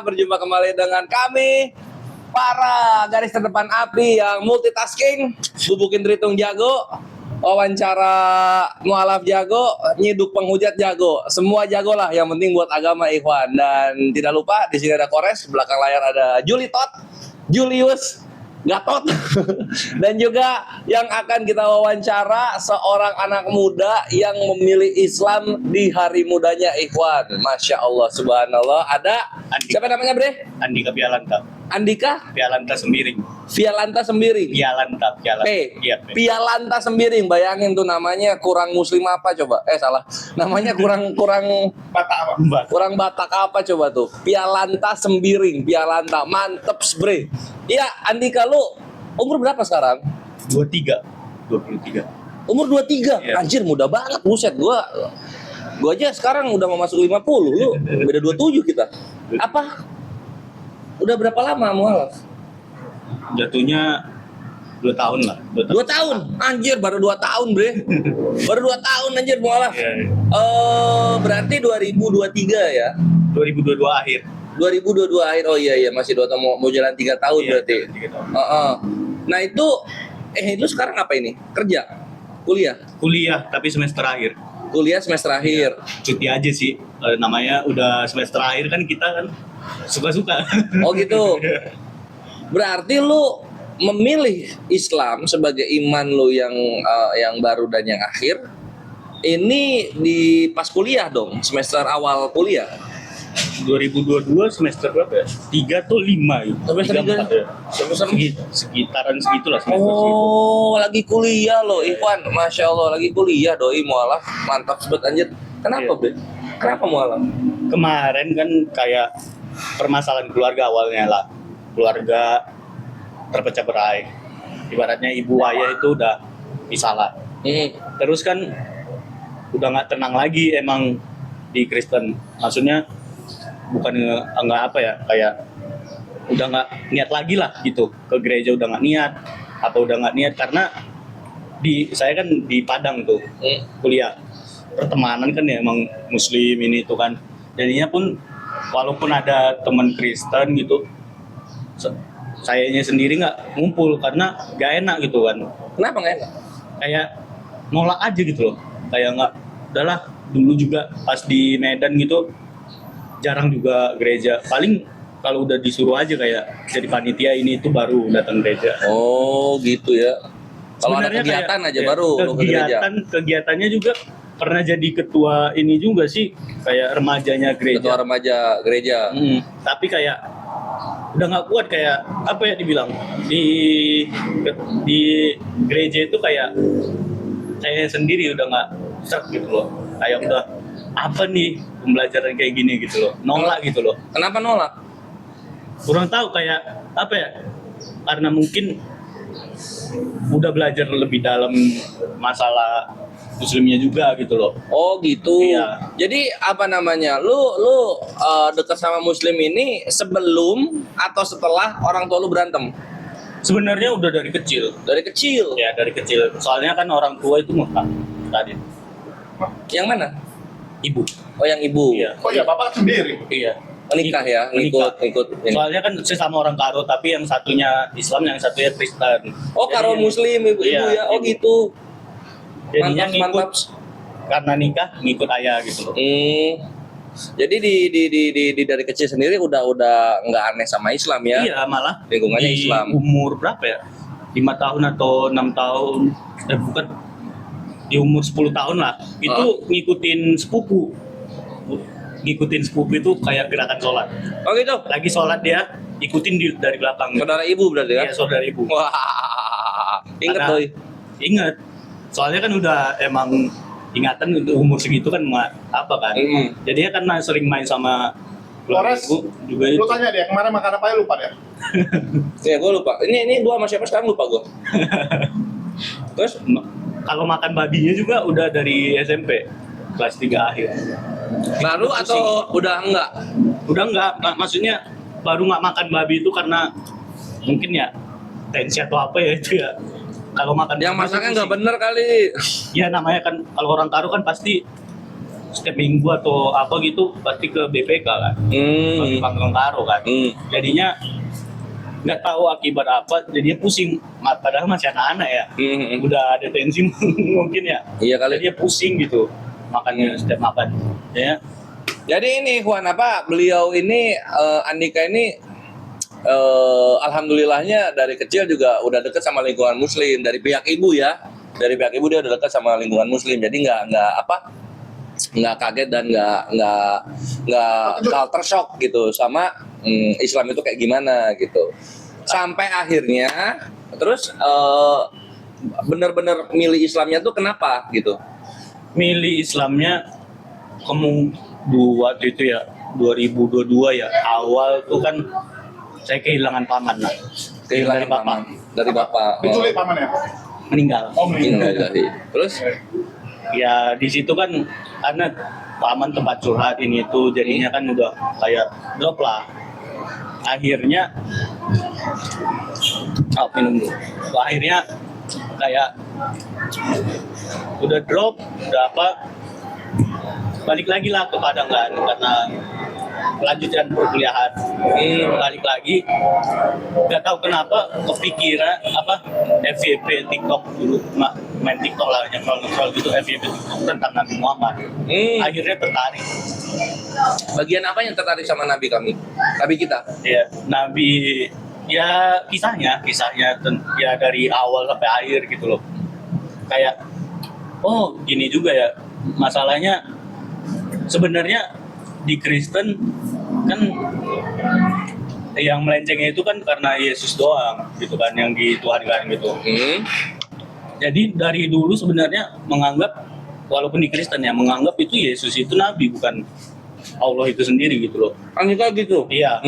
Berjumpa kembali dengan kami, para garis terdepan api yang multitasking. Bubukin Tritung jago, wawancara mualaf jago, nyiduk penghujat jago. Semua jago lah, yang penting buat agama ikhwan. Dan tidak lupa di sini ada Kores, belakang layar ada Julius Gatot dan juga yang akan kita wawancara seorang anak muda yang memilih Islam di hari mudanya ikhwan. Masya Allah, subhanallah. Ada siapa namanya bre? Andika Pialanta. Andika Pialanta Sembiring. Pialanta Sembiring. Pialanta. Iya, Pialanta Sembiring. Bayangin tuh namanya kurang muslim apa coba? Salah. Namanya kurang Batak apa? kurang Batak apa coba tuh? Pialanta Sembiring. Pialanta. Mantep bre. Iya, Andika, lu umur berapa sekarang? 23. Umur 23? Iya. Anjir, muda banget, buset. Gua aja sekarang udah mau masuk 50, lu beda 27 kita. Apa? Udah berapa lama mualaf? Jatuhnya 2 tahun lah. 2 tahun? Anjir, baru 2 tahun, bre. Baru 2 tahun anjir mualaf. Iya. Berarti 2023 ya? 2022 akhir. 2022 akhir. Oh iya, masih 2 tahun, mau jalan 3 tahun Iya, berarti. 3 tahun. Nah itu, lu sekarang apa ini? Kerja? Kuliah? Kuliah tapi semester akhir. Kuliah semester akhir. Cuti aja sih. Namanya udah semester akhir kan kita kan suka-suka. Oh gitu. Berarti lu memilih Islam sebagai iman lu yang baru dan yang akhir. Ini di pas kuliah dong, semester awal kuliah. 2022 semester berapa ya? 3 atau 5 gitu. Semester 3? Ya. Sekitaran segitulah semester segitu. Oh, lagi kuliah loh, Ikhwan. Masya Allah, lagi kuliah doi mualaf. Mantap sebet anjir. Kenapa, Iya. Bre? Kenapa mualaf? Kemarin kan kayak permasalahan keluarga awalnya lah. Keluarga terpecah berai. Ibaratnya ibu ayah itu udah pisah lah. Terus kan udah nggak tenang lagi emang di Kristen. Maksudnya bukan nggak apa ya, kayak udah nggak niat lagi lah gitu ke gereja, udah nggak niat atau udah nggak niat karena saya kan di Padang tuh kuliah pertemanan kan ya emang Muslim ini tuh kan, jadinya pun walaupun ada teman Kristen gitu sayanya sendiri nggak ngumpul karena gak enak gitu kan. Kenapa nggak enak? Kayak nolak aja gitu loh, kayak nggak, udahlah dulu juga pas di Medan gitu jarang juga gereja, paling kalau udah disuruh aja kayak jadi panitia ini itu baru datang gereja. Oh gitu ya. Kalau ada Sebenarnya kegiatan kayak, aja baru lu ke gereja. Kegiatannya juga pernah jadi ketua ini juga sih, kayak remajanya gereja. Ketua remaja gereja. Tapi kayak udah nggak kuat, kayak apa ya dibilang, di gereja itu kayak saya sendiri udah nggak serp gitu loh, kayak udah apa nih pembelajaran kayak gini gitu loh, nolak gitu loh. Kenapa nolak? Kurang tahu, kayak apa ya, karena mungkin udah belajar lebih dalam masalah muslimnya juga gitu loh. Oh gitu. Iya. Jadi apa namanya? Lu dekat sama muslim ini sebelum atau setelah orang tua lu berantem? Sebenarnya udah dari kecil. Dari kecil. Ya dari kecil. Soalnya kan orang tua itu Mekah tadi. Yang mana? Ibu. Oh yang ibu. Iya. Oh ya, bapak sendiri? Iya. Menikah ya, Menikah. ngikut ini. Soalnya kan sesama orang Karo, tapi yang satunya Islam, yang satunya Kristen. Oh karo Jadi, muslim ibu iya, ya. Oh ibu. gitu. Jadinya Mantap. karena nikah ngikut ayah gitu loh. Jadi di dari kecil sendiri udah nggak aneh sama Islam ya? Iya, malah Lingkungannya di Islam. umur berapa ya? 5 tahun atau 6 tahun. Bukan. Di umur 10 tahun lah. Itu ngikutin sepupu. Ngikutin sepupu itu kayak gerakan sholat. Oh gitu. Lagi sholat dia ikutin dari belakang. Saudara ibu berarti kan? Iya, saudara ibu. Wah, inget Karena- doi. Ingat. Soalnya kan udah emang ingatan untuk umur segitu kan apa kan. Jadinya karena sering main sama keluarga Flores, ibu juga itu. Lu tanya dia, kemarin makan apa ya, lupa deh. Ya gue lupa. Ini gua sama siapa sekarang lupa gua. Terus Kalau makan babinya juga udah dari SMP kelas 3 akhir. baru atau udah enggak? Udah enggak, maksudnya baru nggak makan babi itu karena mungkin ya tensi atau apa ya itu ya. Kalau makan Yang babi masaknya itu nggak sih- bener kali. Ya namanya kan kalau orang Karo kan pasti setiap minggu atau apa gitu pasti ke BPK kan, ke Panggang Karo kan. Jadinya nggak tahu akibat apa, jadinya pusing. Padahal masih anak-anak ya, udah ada tensi mungkin ya. Iya kali. Jadi dia pusing gitu makannya setiap makan. Ya, Jadi ini Juan apa beliau ini Andika ini alhamdulillahnya dari kecil juga udah deket sama lingkungan muslim dari pihak ibu ya. Dari pihak ibu dia udah deket sama lingkungan muslim. Jadi nggak kaget dan nggak culture shock gitu sama Islam itu kayak gimana gitu. Sampai akhirnya terus bener-bener milih Islamnya tuh kenapa gitu? milih Islamnya waktu itu ya 2022 ya, awal tuh kan saya kehilangan paman lah. Kehilangan paman dari bapak. Diculik paman ya? Meninggal. Oh, meninggal. Jadi. Terus Ya di situ kan karena paman tempat curhat ini itu, jadinya kan udah kayak drop lah. Akhirnya minum dulu. Akhirnya kayak udah drop, udah apa, balik lagi lah ke Padang kan, karena lanjutkan perkuliahan. Balik lagi, nggak tahu kenapa kepikiran apa FYP TikTok dulu, main TikTok lah, yang soal gitu FYP TikTok tentang Nabi Muhammad. Akhirnya tertarik. bagian apa yang tertarik sama nabi kami? Nabi kita? Ya, Nabi ya kisahnya ya dari awal sampai akhir gitu loh. Kayak oh gini juga ya, masalahnya sebenarnya di Kristen kan yang melencengnya itu kan karena Yesus doang gitu kan yang dituhankan gitu. Jadi dari dulu sebenarnya menganggap, walaupun di Kristen ya, menganggap itu Yesus itu nabi, bukan Allah itu sendiri gitu loh. Andika gitu? Iya.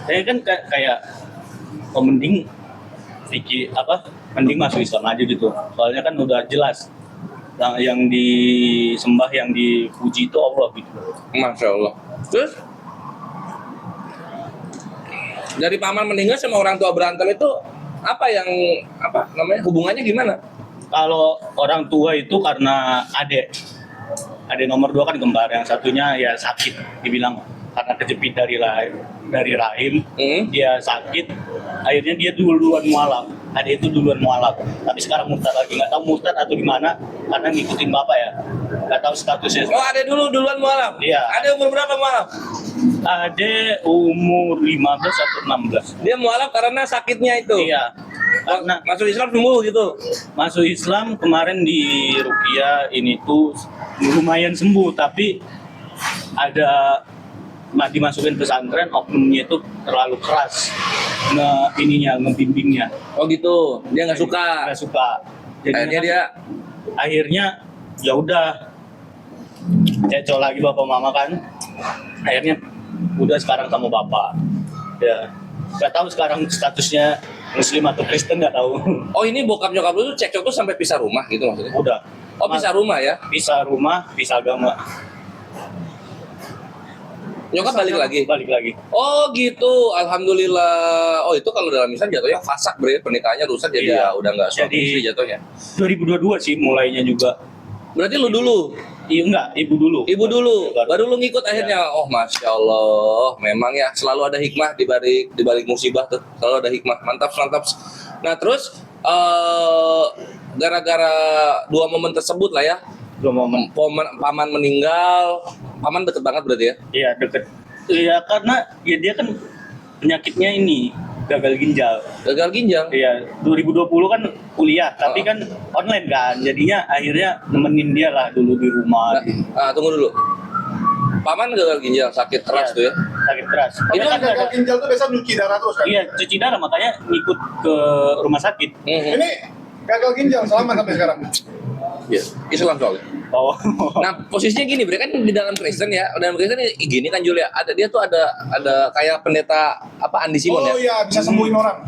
Saya kan kayak mending mending masuk Islam aja gitu. Soalnya kan udah jelas yang disembah, yang dipuji itu Allah gitu. Masya Allah. Terus dari paman meninggal sama orang tua berantem itu apa namanya hubungannya gimana? Kalau orang tua itu karena adik nomor 2 kan kembar, yang satunya ya sakit, dibilang karena kejepit dari rahim, dia sakit, akhirnya dia duluan mualaf. Adik itu duluan mualaf, tapi sekarang murtad lagi, nggak tahu murtad atau gimana, karena ngikutin bapak ya, nggak tahu statusnya. Oh ada duluan mualaf? Iya. Ada umur berapa mualaf? Adik umur 15 atau 16. Dia mualaf karena sakitnya itu? Iya. Karena Masuk Islam sembuh gitu? masuk Islam kemarin di Ruqyah ini tuh lumayan sembuh, tapi ada dimasukin pesantren, oknumnya itu terlalu keras ngebimbingnya. Oh gitu, dia nggak suka? Nggak suka. Jadinya akhirnya ya udah cecok lagi bapak mama kan, akhirnya udah sekarang sama bapak ya. Nggak tahu sekarang statusnya Muslim atau Kristen, nggak tahu. Oh ini bokap nyokap lu tuh cekcok tuh sampai pisah rumah gitu maksudnya? Udah. Oh pisah rumah ya? Pisah rumah, pisah agama. Nyokap balik lagi? Balik lagi. Oh gitu, alhamdulillah. Oh itu kalau dalam Islam jatuhnya fasak berarti pernikahannya rusak jadi Iya. ya udah nggak suami Jadi- istri jatuhnya. 2022 sih mulainya juga. Berarti lu dulu? Iya enggak, ibu dulu. Ibu dulu, baru lu ngikut akhirnya. Oh masya Allah, memang ya selalu ada hikmah di balik musibah tuh, selalu ada hikmah. Mantap. Nah terus gara-gara dua momen tersebut lah ya, Dua momen. paman meninggal, paman deket banget berarti ya? Iya deket. Iya karena ya dia kan penyakitnya ini gagal ginjal. Gagal ginjal. Iya 2020 kan kuliah, tapi kan online kan. Jadinya akhirnya nemenin dia lah dulu di rumah. Tunggu dulu. Paman gagal ginjal, sakit keras Iya, tuh ya? Sakit keras. Tapi Itu kan kan gagal ginjal tuh biasa nyuci darah terus kan? iya cuci darah, makanya ngikut ke rumah sakit. Ini gagal ginjal selamat sampai sekarang. Iya. Islam soalnya. Oh. Nah posisinya gini, mereka kan di dalam Kristen ya, dalam Kristen gini kan Julia, dia tuh ada kayak pendeta Andi Simon ya, Oh iya, bisa sembuhin orang.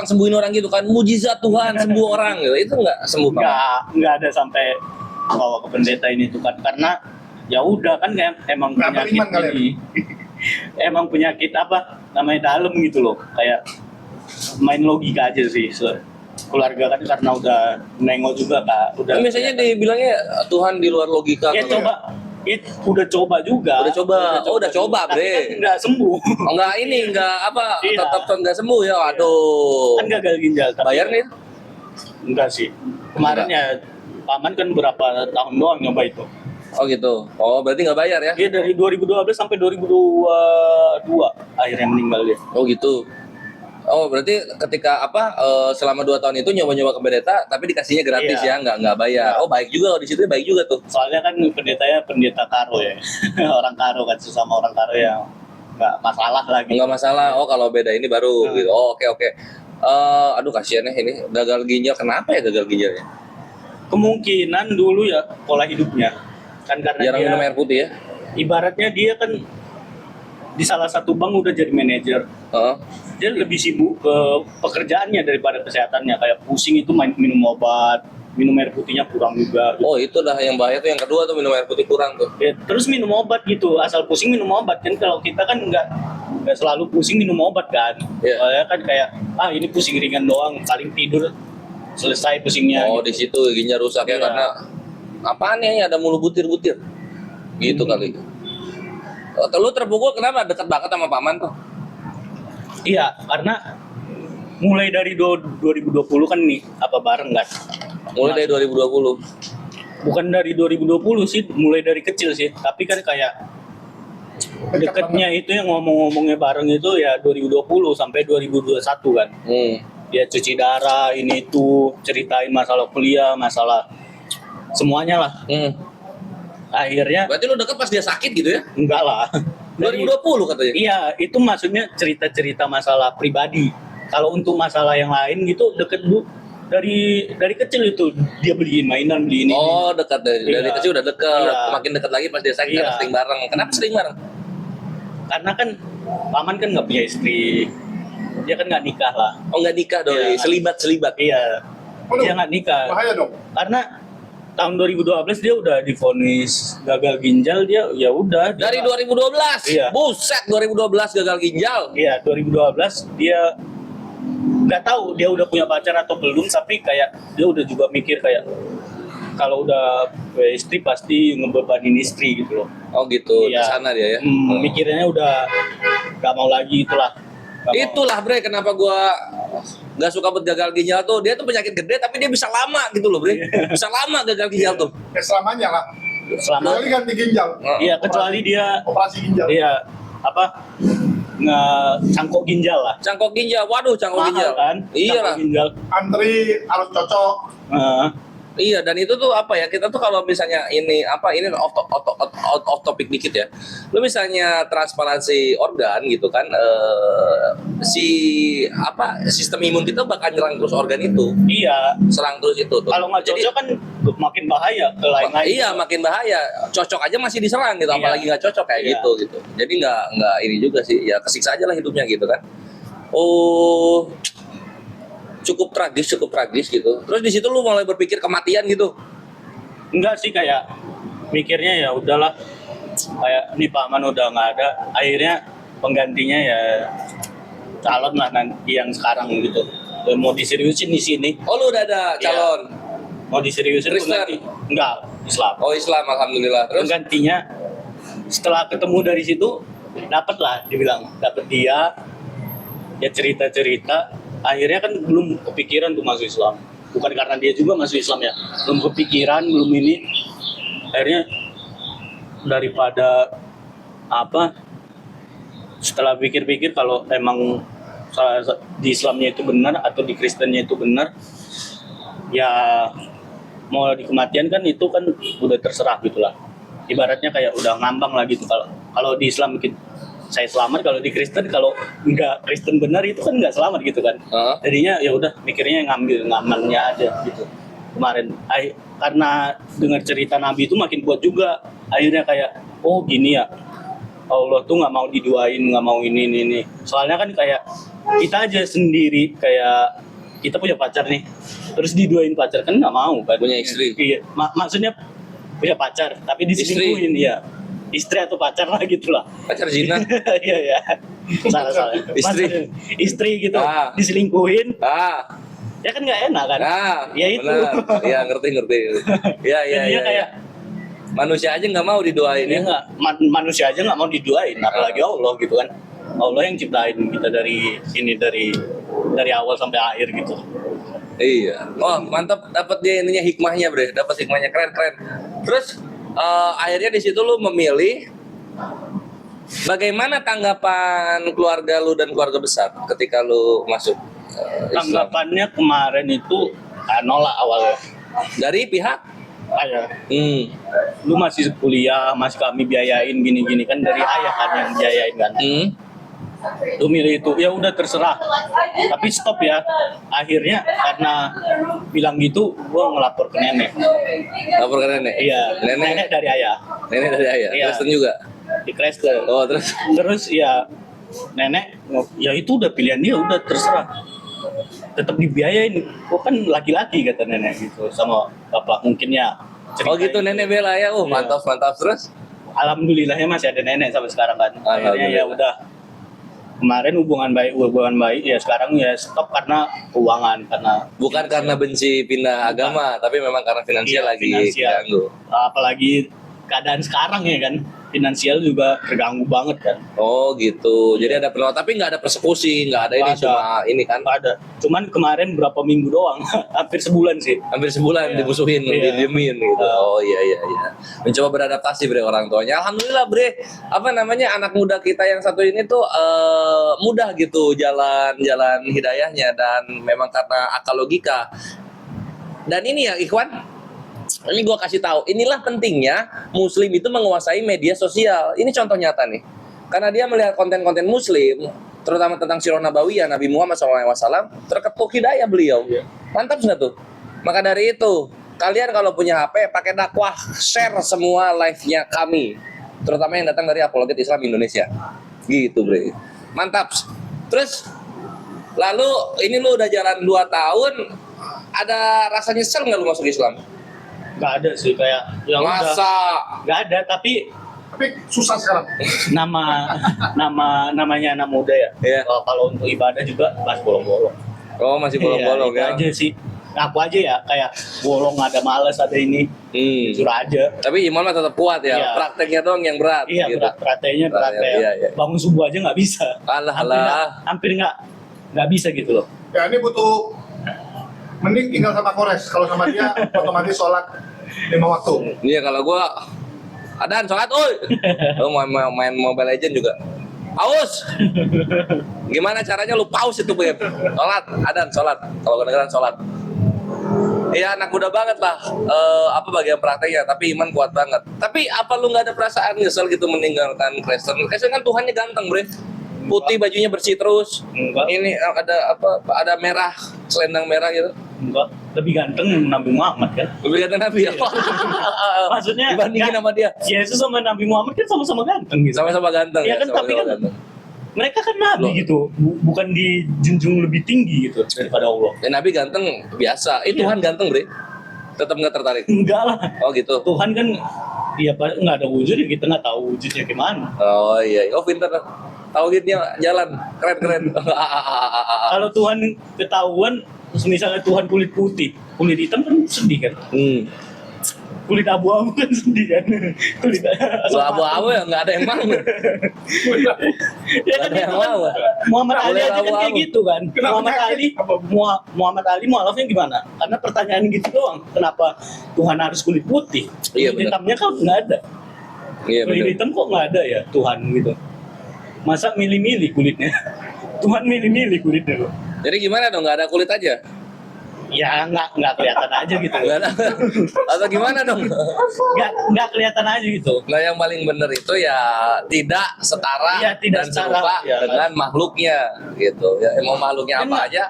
sembuhin orang gitu kan, mujizat Tuhan sembuh orang gitu, itu nggak sembuh Pak? nggak ada sampai bawa ke pendeta ini tuh kan, karena ya udah kan emang Nggak penyakit beriman kalian. ini emang penyakit apa namanya dalam gitu loh, kayak main logika aja sih. Keluarga kan karena udah nengok juga kak, udah Kan biasanya dibilangnya Tuhan di luar logika. ya kalau coba Udah coba juga. Udah coba. Oh, udah coba, Tapi Bre. kan nggak sembuh. Oh, enggak ini, enggak apa, Iya. tetap enggak sembuh ya. Aduh. Kan gagal ginjal. Tapi Bayar nih? Enggak sih. Kemarin ya paman kan berapa tahun doang nyoba itu. Oh gitu. Oh, berarti nggak bayar ya? Dia dari 2012 sampai 2022 akhirnya meninggal dia. Oh gitu. Oh, berarti ketika selama 2 tahun itu nyoba-nyoba ke pendeta tapi dikasihnya gratis Iya. ya, nggak bayar. Oh, baik juga di situ, baik juga tuh. Soalnya kan pendetanya pendeta karo ya. Orang karo kan sesama orang karo yang nggak masalah lagi. Nggak masalah. Oh, kalau beda ini baru Hmm. gitu. Oh, oke. Aduh kasihan ya ini gagal ginjal. Kenapa ya gagal ginjalnya? Kemungkinan dulu ya pola hidupnya. Kan karena Jarang dia minum air putih ya? ibaratnya dia kan di salah satu bank udah jadi manajer. Heeh. Dia lebih sibuk ke pekerjaannya daripada kesehatannya. Kayak pusing itu minum obat, minum air putihnya kurang juga. Oh, itu dah yang bahaya tuh yang kedua tuh minum air putih kurang tuh. Ya, terus minum obat gitu, asal pusing minum obat kan. Kalau kita kan nggak selalu pusing minum obat kan. Iya. Soalnya kan kayak ini pusing ringan doang, paling tidur selesai pusingnya. Oh, gitu. di situ ginjal rusak ya Iya. karena apaan ya ada mulu butir-butir. Gitu kali. Oh, lu terpukul kenapa dekat banget sama paman tuh? Iya, karena mulai dari 2020 kan nih bareng kan. Mulai dari 2020. Bukan dari 2020 sih, mulai dari kecil sih. Tapi kan kayak deketnya itu yang ngomong-ngomongnya bareng itu ya 2020 sampai 2021 kan. Dia cuci darah, ini itu, ceritain masalah kuliah, masalah semuanya lah. Akhirnya Berarti lu deket pas dia sakit gitu ya? enggak lah. 2020 katanya. Iya, itu maksudnya cerita-cerita masalah pribadi. Kalau untuk masalah yang lain gitu deket bu dari kecil itu dia beliin mainan, beli ini. Oh, dekat dari Iya. kecil udah dekat. Iya. Makin dekat lagi pas dia sakit Iya. karena sering bareng. Kenapa sering bareng? Karena kan paman kan nggak punya istri, dia kan nggak nikah lah. Oh, nggak nikah dong, Iya. selibat. Iya, Waduh, dia nggak nikah. bahaya dong. Karena tahun 2012 dia udah divonis gagal ginjal, dia ya udah. dia- Dari 2012. Iya. Buset, 2012 gagal ginjal. Iya, 2012 dia nggak tahu dia udah punya pacar atau belum, tapi kayak dia udah juga mikir kayak kalau udah punya istri pasti ngebebanin istri gitu loh. Oh gitu, Iya. kesana dia ya. Mikirnya udah nggak mau lagi itulah. Nggak mau. Itulah Bre, kenapa gua nggak suka buat gagal ginjal tuh. Dia tuh penyakit gede tapi dia bisa lama gitu loh Bre. Bisa lama gagal ginjal tuh. Ya selamanya lah. Selama Kecuali ganti ginjal. iya kecuali dia Operasi ginjal. iya cangkok ginjal lah. Cangkok ginjal, waduh cangkok Mahal ginjal. kan? Iya lah. Cangkok ginjal. Antri harus cocok. Heeh. Iya, dan itu tuh kita tuh kalau misalnya ini off topic dikit ya. Lu misalnya transplantasi organ gitu kan, sistem imun kita bakal nyerang terus organ itu, Iya. serang terus itu tuh. Kalau nggak Jadi, cocok kan makin bahaya ke lain-lain. iya makin bahaya. Cocok aja masih diserang gitu, Iya. apalagi nggak cocok kayak Iya. gitu. Jadi nggak ini juga sih, ya kesiksa aja lah hidupnya gitu kan. Oh, cukup tragis gitu. Terus di situ lu mulai berpikir kematian gitu. Enggak sih, kayak mikirnya ya udahlah, kayak nih paman udah nggak ada, akhirnya penggantinya ya calon lah nanti yang sekarang gitu. Dan mau diseriusin di sini, Oh, lu udah ada calon. mau diseriusin Kristen? pengganti. Enggak, Islam. Oh, Islam, alhamdulillah. Terus Penggantinya setelah ketemu dari situ dapet lah, dibilang dapet dia, ya cerita-cerita. Akhirnya kan belum kepikiran tuh masuk Islam. Bukan karena dia juga masuk Islam ya, belum kepikiran, belum ini. Akhirnya daripada setelah pikir-pikir kalau emang di Islamnya itu benar atau di Kristennya itu benar, ya mau di kematian kan itu kan udah terserah gitulah. Ibaratnya kayak udah ngambang lah gitu. Kalau di Islam saya selamat, kalau di Kristen kalau nggak Kristen benar itu kan nggak selamat gitu kan. Jadinya ya udah mikirnya ngambil ngamannya aja gitu. Kemarin karena dengar cerita Nabi itu makin kuat juga. Akhirnya kayak oh gini ya, Allah tuh nggak mau diduain, nggak mau ini. Soalnya kan kayak kita aja sendiri, kayak kita punya pacar nih, terus diduain pacar kan nggak mau kan. Punya istri. Iya, maksudnya punya pacar tapi diselingkuhin ya. Istri atau pacar lah gitulah. pacar zina. Iya. Salah. Istri. Maksudnya, istri gitu diselingkuhin. Ya kan nggak enak kan? Ya itu. Benar. Iya, ngerti. Iya. Dia kayak Manusia aja nggak mau didoain Ini ya. nggak manusia aja nggak mau diduain, apalagi Allah gitu kan. Allah yang ciptain kita dari awal sampai akhir gitu. Iya. Oh mantap, dapat dia ininya hikmahnya bre, dapat hikmahnya keren. Terus akhirnya di situ lu memilih. Bagaimana tanggapan keluarga lu dan keluarga besar ketika lu masuk Islam? Tanggapannya kemarin itu nolak awalnya. Dari pihak? Ayah, Hmm. lu masih kuliah, masih kami biayain gini-gini kan, dari ayah kan yang biayain kan. Hmm. Lu milih itu, ya udah terserah. Tapi stop ya. Akhirnya karena bilang gitu, gua ngelapor ke nenek. Lapor ke nenek? Iya, nenek dari ayah. Nenek dari ayah? Iya. Kristen juga? Di Kristen. Oh terus? Terus ya nenek, ya itu udah pilihan dia, udah terserah. Tetap dibiayain. Gua kan laki-laki kata nenek gitu sama bapak, mungkin ya. Oh gitu ceritain. nenek bela ya? Oh Iya. mantap. Terus? Alhamdulillahnya masih ada nenek sampai sekarang kan. Akhirnya ya Alhamdulillah. udah. Kemarin hubungan baik ya, sekarang ya stop karena keuangan, karena Bukan karena benci pindah agama, tapi memang karena finansial Iya, lagi finansial. ganggu. Apalagi keadaan sekarang ya kan, finansial juga terganggu banget kan. Oh gitu. Jadi ada penolakan, tapi nggak ada persekusi, nggak ada ini Nggak ada. cuma ini kan. Ada. Cuman kemarin berapa minggu doang, hampir sebulan sih. Hampir sebulan Iya. dimusuhin, Iya. didiemin gitu. Oh iya. Mencoba beradaptasi bre orang tuanya. Alhamdulillah bre. Apa namanya anak muda kita yang satu ini tuh mudah gitu jalan hidayahnya dan memang karena akal logika. Dan ini ya Ikhwan, ini gua kasih tahu. Inilah pentingnya Muslim itu menguasai media sosial. Ini contoh nyata nih. Karena dia melihat konten-konten Muslim, terutama tentang Sirah Nabawiyah Nabi Muhammad SAW, terketuk hidayah beliau. Iya. Mantap nggak tuh? Maka dari itu, kalian kalau punya HP, pakai dakwah, share semua live-nya kami. Terutama yang datang dari Apologet Islam Indonesia. Gitu, Bre. Mantap. Terus, lalu ini lu udah jalan 2 tahun, ada rasa nyesel nggak lu masuk Islam? Nggak ada sih, kayak ya udah. Masa? Nggak ada, tapi Tapi susah sekarang. namanya anak muda ya. Iya. Kalau untuk ibadah juga pas bolong-bolong. Oh, masih bolong-bolong Iya, ya? itu aja sih. Aku aja ya kayak bolong, ada males, ada ini. Hmm. Jujur aja. Tapi iman mah tetap kuat ya. Iya. Prakteknya doang yang berat. Iya, gitu. prakteknya berat Iya, kayak iya. bangun subuh aja nggak bisa. Hampir nggak bisa gitu loh. Ya ini butuh mending tinggal sama Kores. Kalau sama dia otomatis sholat 5 waktu. Iya kalau gua Adan sholat, oi. Lu main Mobile Legend juga. Aus. Gimana caranya lu pause itu, Beb? Sholat, Adan sholat. Kalau kedengeran sholat. Iya anak muda banget lah. Apa bagian prakteknya, tapi iman kuat banget. Tapi apa lu nggak ada perasaan nyesel gitu meninggalkan Kristen? Kristen kan Tuhannya ganteng, Bre. Putih, bajunya bersih terus. Enggak. Ini ada apa? Ada merah, selendang merah gitu. Enggak, lebih ganteng Nabi Muhammad kan. Lebih ganteng Nabi ya. Maksudnya dibandingin sama dia. Yesus sama Nabi Muhammad kan sama-sama ganteng gitu. Sama-sama ganteng. Iya kan, sama-sama tapi kan ganteng. mereka kan nabi Loh. gitu, bukan dijunjung lebih tinggi gitu daripada Allah. Ya, Nabi ganteng biasa. Iya. Tuhan ganteng, Bre. Tetap nggak tertarik. Enggak lah. Oh gitu. Tuhan kan ya nggak ada wujudnya, kita nggak tahu wujudnya gimana. Oh iya. Oh pintar. Tauhidnya jalan. Keren. Kalau Tuhan ketahuan, misalnya Tuhan kulit putih, kulit hitam kan sedih kan. Kulit abu-abu kan sedih kan. Kulit Kalau abu-abu ya nggak ada yang mau. Ya kan Nggak ada yang itu kan mau. Muhammad Ali Boleh aja kan kayak abu-abu. gitu kan. Kenapa Muhammad penyakit? Ali Muhammad Ali mualafnya gimana? Karena pertanyaan gitu doang. Kenapa Tuhan harus kulit putih? Iya, Kulit benar. hitamnya kan nggak ada. Iya Kulit benar. hitam kok nggak ada ya Tuhan gitu. Masa milih-milih kulitnya? Tuhan milih-milih kulitnya loh. Jadi gimana dong? Nggak ada kulit aja? Ya nggak kelihatan aja gitu. Nggak ada. Atau gimana dong? Nggak kelihatan aja gitu. Nah yang paling benar itu ya tidak setara Iya, tidak dan setara. serupa Iya, dengan makhluknya gitu. Ya mau makhluknya Kan apa aja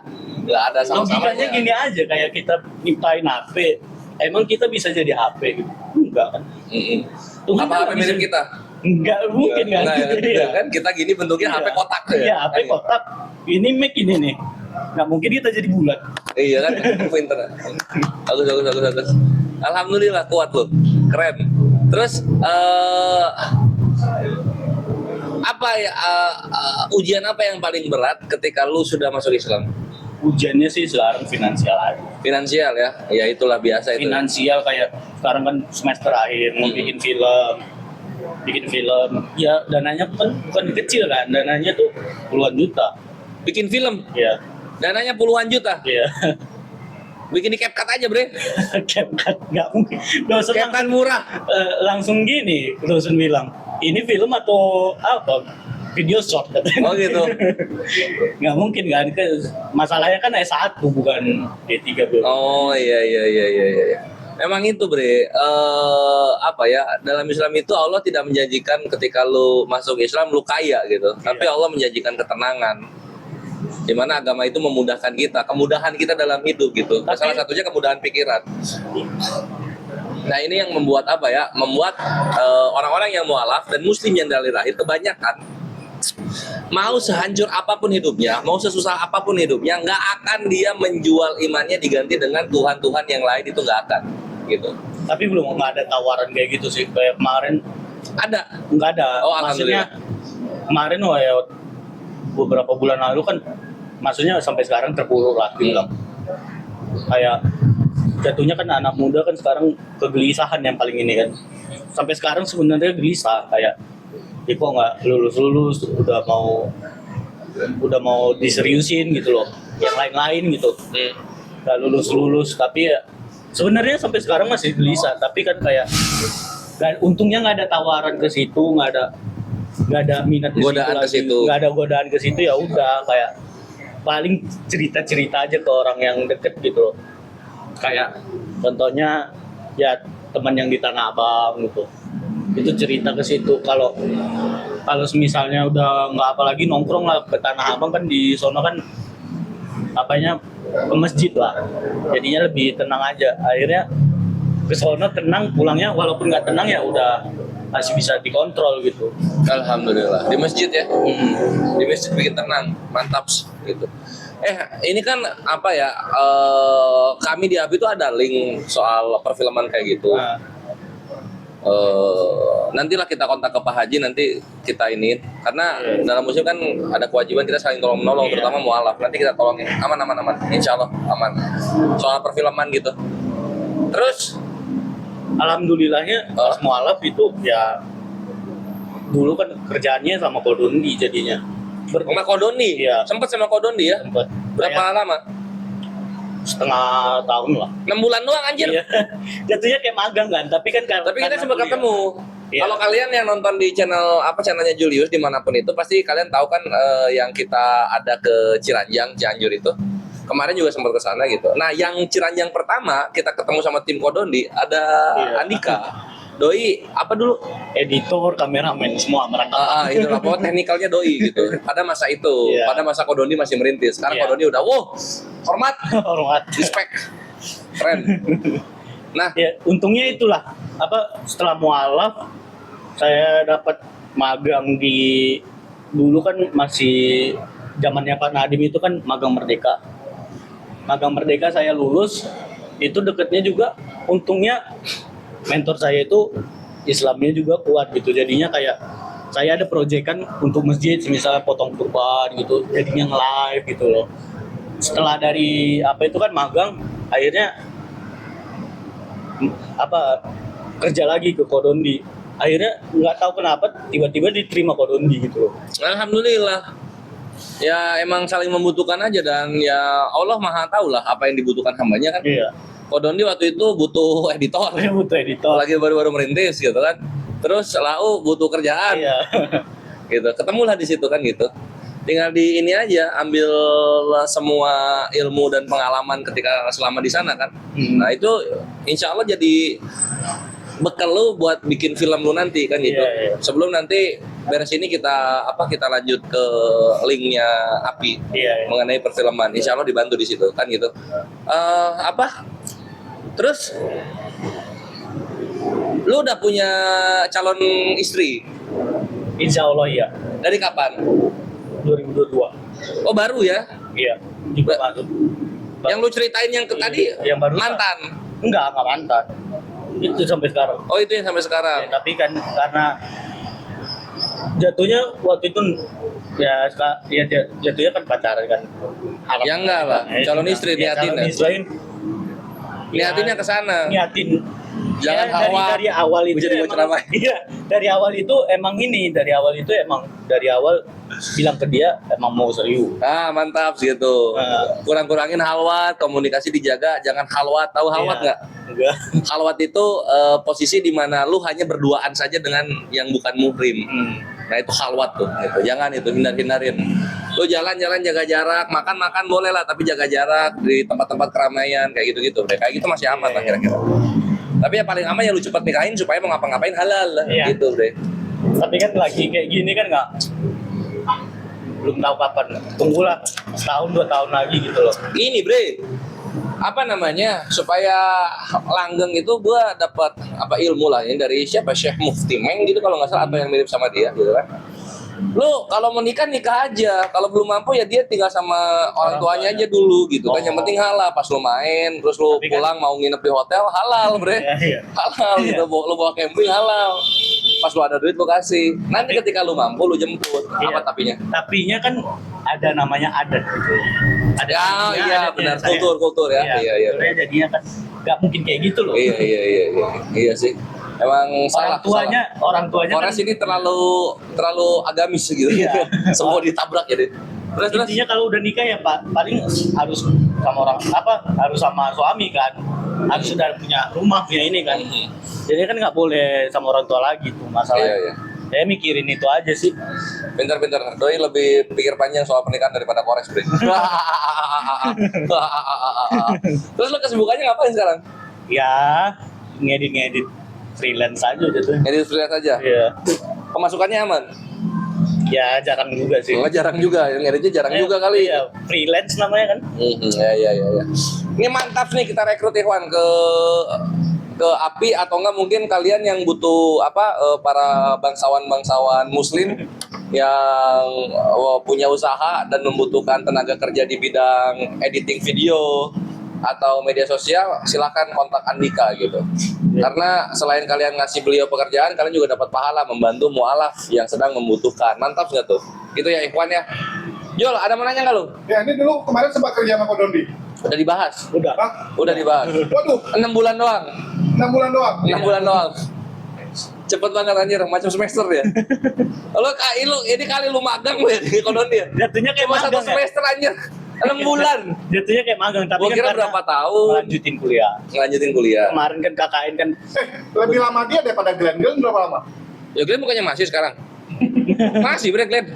nggak ada sama-samanya. Logikanya gini aja, kayak kita nyiptain HP, emang kita bisa jadi HP gitu? Enggak kan? Mm-mm. Tuhan Apa kan HP nggak mirip bisa- kita? Enggak mungkin kan? Nah, Iya. kan kita gini bentuknya HP kotak ya. Iya, HP Kan? kotak. Ini mic ini nih. Nggak mungkin kita jadi bulat. Iya kan, pinter. Bagus. Alhamdulillah kuat loh, keren. Terus apa ya ujian apa yang paling berat ketika lu sudah masuk Islam? ujiannya sih sekarang finansial aja. Finansial ya, ya itulah biasa itu. Finansial kayak sekarang kan semester akhir mau bikin film, ya dananya kan bukan kecil kan, dananya tuh puluhan juta. Bikin film, Ya, dananya puluhan juta. ya. Bikin di CapCut aja, Bre. CapCut nggak mungkin. Dosen CapCut murah. langsung gini, dosen bilang, ini film atau apa? Video short katanya. Oh gitu. Nggak mungkin kan, masalahnya kan S1 bukan D3 bro. Oh iya. Memang itu Bre, apa ya, dalam Islam itu Allah tidak menjanjikan ketika lu masuk Islam lu kaya gitu. Tapi Allah menjanjikan ketenangan. Di mana agama itu memudahkan kita, kemudahan kita dalam hidup gitu. Salah satunya kemudahan pikiran. Nah ini yang membuat apa ya, membuat orang-orang yang mualaf dan muslim yang dari lahir kebanyakan mau sehancur apapun hidupnya, mau sesusah apapun hidupnya, nggak akan dia menjual imannya diganti dengan Tuhan-Tuhan yang lain, itu nggak akan gitu. Tapi belum nggak ada tawaran kayak gitu sih, kayak kemarin Ada. nggak ada. Oh, Maksudnya alhamdulillah. kemarin ya beberapa bulan lalu kan, maksudnya sampai sekarang terpuruk lah bilang. Kayak jatuhnya kan anak muda kan sekarang kegelisahan yang paling ini kan. Sampai sekarang sebenarnya gelisah kayak, ya kok nggak lulus udah mau diseriusin gitu loh, yang lain-lain gitu. Nggak lulus tapi ya sebenarnya sampai sekarang masih gelisah, tapi kan kayak untungnya nggak ada tawaran ke situ, nggak ada minat ke Godaan ke situ situ. lagi, nggak ada godaan ke situ, ya udah kayak paling cerita aja ke orang yang deket gitu loh. Kayak contohnya ya teman yang di Tanah Abang gitu, itu cerita ke situ. Kalau misalnya udah nggak apalagi nongkrong lah ke Tanah Abang kan, di sono kan apanya ke masjid lah, jadinya lebih tenang aja. Akhirnya ke sono tenang, pulangnya walaupun nggak tenang ya udah masih bisa dikontrol gitu. Alhamdulillah. Di masjid ya. Di masjid bikin tenang, mantap gitu. Ini kan apa ya? Kami di ABI itu ada link soal perfilman kayak gitu. Nah, Nantilah kita kontak ke Pak Haji, nanti kita ini karena dalam musim kan ada kewajiban kita saling tolong menolong, terutama mualaf. Nanti kita tolongin aman, insya Allah aman soal perfilman gitu. Terus alhamdulillahnya pas mualaf itu ya dulu kan kerjaannya sama Kodondi jadinya. sama Kodoni, Iya. sempet sama Kodoni ya. Sempat Berapa lama? setengah tahun lah. 6 bulan doang anjir. Iya. Jatuhnya kayak magang kan, tapi kan Tapi kita karena sempat kuliah. ketemu. Iya. Kalau kalian yang nonton di channelnya Julius dimanapun itu, pasti kalian tahu kan yang kita ada ke Cianjur itu. Kemarin juga sempat ke sana gitu. Nah, yang Ciranjang pertama kita ketemu sama tim Kodondi ada Iya. Andika. Doi apa dulu? Editor, kameramen semua merangkap. Itu lah, pokoknya teknikalnya Doi gitu. Pada masa itu, Iya. pada masa Kodondi masih merintis. Sekarang Iya. Kodondi udah, wow, hormat, Hormat. respect, keren. Nah, Ya, untungnya itulah setelah mualaf saya dapat magang di, dulu kan masih zamannya Pak Nadiem itu kan magang Merdeka. Magang Merdeka saya lulus, itu deketnya juga untungnya mentor saya itu Islamnya juga kuat gitu. Jadinya kayak saya ada proyekan untuk masjid, misalnya potong kurban gitu, jadinya nge-live gitu loh. Setelah dari itu kan magang, akhirnya kerja lagi ke Kodondi. Akhirnya nggak tahu kenapa tiba-tiba diterima Kodondi gitu loh. alhamdulillah. Ya emang saling membutuhkan aja, dan ya Allah Maha tahu lah apa yang dibutuhkan hambanya kan. Iya. Kodondi waktu itu butuh editor, Saya butuh editor. lagi baru-baru merintis gitu kan. Terus Lau butuh kerjaan, Iya. gitu. Ketemulah di situ kan gitu. Tinggal di ini aja, ambil semua ilmu dan pengalaman ketika selama di sana kan. Nah itu insya Allah jadi bekal lu buat bikin film lu nanti kan gitu. Iya, iya. Sebelum nanti beres ini kita lanjut ke linknya API Iya, iya. mengenai perfilman. Insya Allah dibantu di situ kan gitu. Terus lu udah punya calon istri Insya Allah iya. dari kapan? 2022. Oh baru ya? Iya. Juga baru. Yang lu ceritain yang tadi Yang baru mantan. Enggak mantan. Itu sampai sekarang. Oh itu yang sampai sekarang. Ya, tapi kan karena jatuhnya waktu itu ya jatuhnya kan pacaran kan. Ya enggak lah, calon istri ya, niatin calon ya. istri Niatinnya ke sana. niatin. Jangan Ya, hawa. dari awal itu Jadi gua emang, ceramah. iya, dari awal itu emang bilang ke dia emang mau serius. Ah, mantap gitu. Kurang-kurangin halwat, komunikasi dijaga, jangan halwat. Tahu halwat Iya. nggak? Enggak. Halwat itu posisi di mana lu hanya berduaan saja dengan yang bukan muhrim. Nah itu halwat tuh, gitu. Jangan itu hindarin. Lu jalan-jalan jaga jarak, makan boleh lah, tapi jaga jarak di tempat-tempat keramaian kayak gitu-gitu. Kayak gitu masih aman lah kira-kira. Tapi yang paling aman ya lu cepat nikahin supaya mau ngapa-ngapain halal lah, Iya. gitu deh. Tapi kan lagi kayak gini kan nggak, belum tahu kapan. Tunggulah setahun 2 tahun lagi gitu loh. Ini bre, apa namanya, supaya langgeng itu gua dapat apa ilmu lah ini dari siapa, Syekh Mufti Meng gitu kalau nggak salah, atau yang mirip sama dia gitu kan. Lu kalau mau nikah aja, kalau belum mampu ya dia tinggal sama orang tuanya aja dulu gitu kan. Yang penting halal, pas lu main terus lu Tapi kan- pulang mau nginep di hotel halal bre. Iya. Halal gitu, lu bawa camping halal. Pas lu ada duit lu kasih. Nanti ketika lu mampu lu jemput. Iya. Apa tapinya? Tapinya kan ada namanya adat gitu. Ada Ya, adatnya, iya adatnya. benar, Saya- kultur ya. Iya. kulturnya jadinya kan nggak mungkin kayak gitu loh. Iya sih. Emang salah. Orang tuanya Polres kan ini terlalu agamis gitu. Iya. Semua ditabrak jadi. Terus. intinya kalau udah nikah ya Pak, paling harus sama suami kan. Harus sudah punya rumah, punya ini kan. Jadi kan nggak boleh sama orang tua lagi tuh masalahnya. Iya. Saya mikirin itu aja sih. Pintar. Doi lebih pikir panjang soal pernikahan daripada Kores, Bre. Terus lo kesibukannya ngapain sekarang? Ya ngedit freelance aja gitu. Ngedit freelance aja. Iya. Pemasukannya aman? Ya jarang juga sih. Enggak jarang juga, ngeditnya jarang juga kali. Iya, freelance namanya kan. Iya. Ini mantap nih kita rekrut Ikhwan ke API, atau enggak mungkin kalian yang butuh para bangsawan muslim yang punya usaha dan membutuhkan tenaga kerja di bidang editing video atau media sosial, silakan kontak Andika gitu. Karena selain kalian ngasih beliau pekerjaan, kalian juga dapat pahala membantu mualaf yang sedang membutuhkan. Mantap nggak tuh? Itu ya Ikhwan ya. Jol, ada mau nanya nggak lu? Ya ini dulu kemarin sempat kerja sama Ko Dondi. Udah dibahas? Hah? Udah dibahas. Waduh, 6 bulan doang. 6 bulan doang. 6 bulan doang. Cepet banget anjir, macam semester ya. Ini kali lu magang lu ya di Ko Dondi ya? Jatuhnya kayak Cuma 1 magang ya? semester anjir. 6 bulan. Jatuhnya kayak magang, tapi Gua kan kira karena berapa tahun lanjutin kuliah. ngelanjutin kuliah. Kemarin kan KKN kan Lebih lama dia daripada Glenn. Glenn berapa lama? Ya Glenn bukannya masih sekarang? Masih bre Glenn.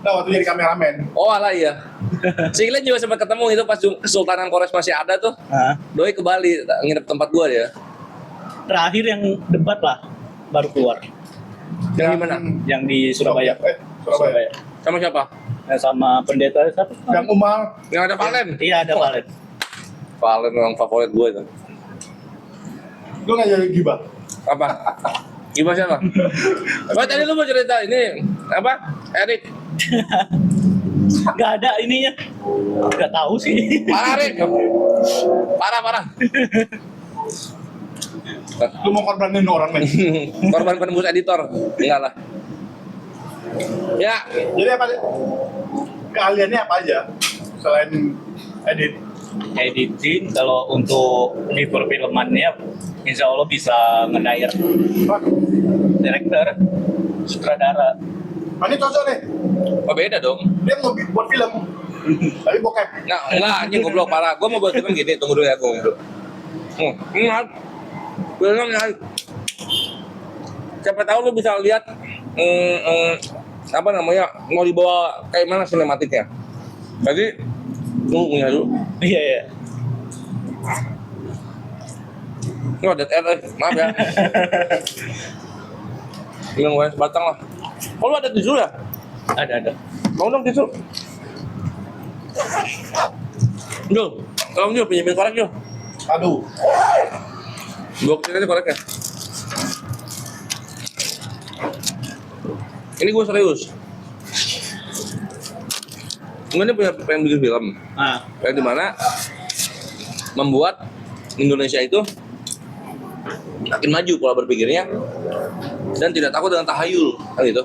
Nah, waktu jadi kameramen. Oh alah iya. Si Glenn juga sempat ketemu itu pas Kesultanan Kores masih ada tuh. Doi ke Bali, nginep tempat gua dia. terakhir yang debat lah baru keluar. Yang di mana? Yang di Surabaya. Surabaya. Sama siapa? Sama pendeta siapa? Yang Umar. Yang ada Valen. Iya ada Valen. Valen memang favorit gue itu. Lu nggak jadi gibah. Apa? Gimana siapa? Oh tadi lu mau cerita ini apa? Erik. Gak ada ininya. Gak tahu sih. Parah Erik. Parah. Lu mau korbanin orang men. Korban penembus editor. Enggak lah. Ya, Jadi apa? Keahliannya apa aja selain edit? Editing kalau untuk di perfilmannya insya Allah bisa nge-hire director, sutradara. Ini cocok nih. oh beda dong. Dia mau buat film. Tapi bokep. Nah, enggak anjing goblok parah. Gua mau buat film gini, tunggu dulu ya gua dulu. Ingat. Film yang siapa tahu lu bisa lihat apa namanya, mau dibawa kayak mana sinematiknya. Jadi lu punya dulu. Iya. Lu ada maaf ya. Bilang gue sebatang lah. Oh lu ada tisu ya? Ada. Mau dong tisu. Jul, tolong Jul, pinjemin korek Jul. Aduh. Gua kesini aja koreknya. Ini gue serius. Gue ini pengen bikin film. Yang dimana membuat Indonesia itu makin maju pola berpikirnya dan tidak takut dengan tahayul kan gitu.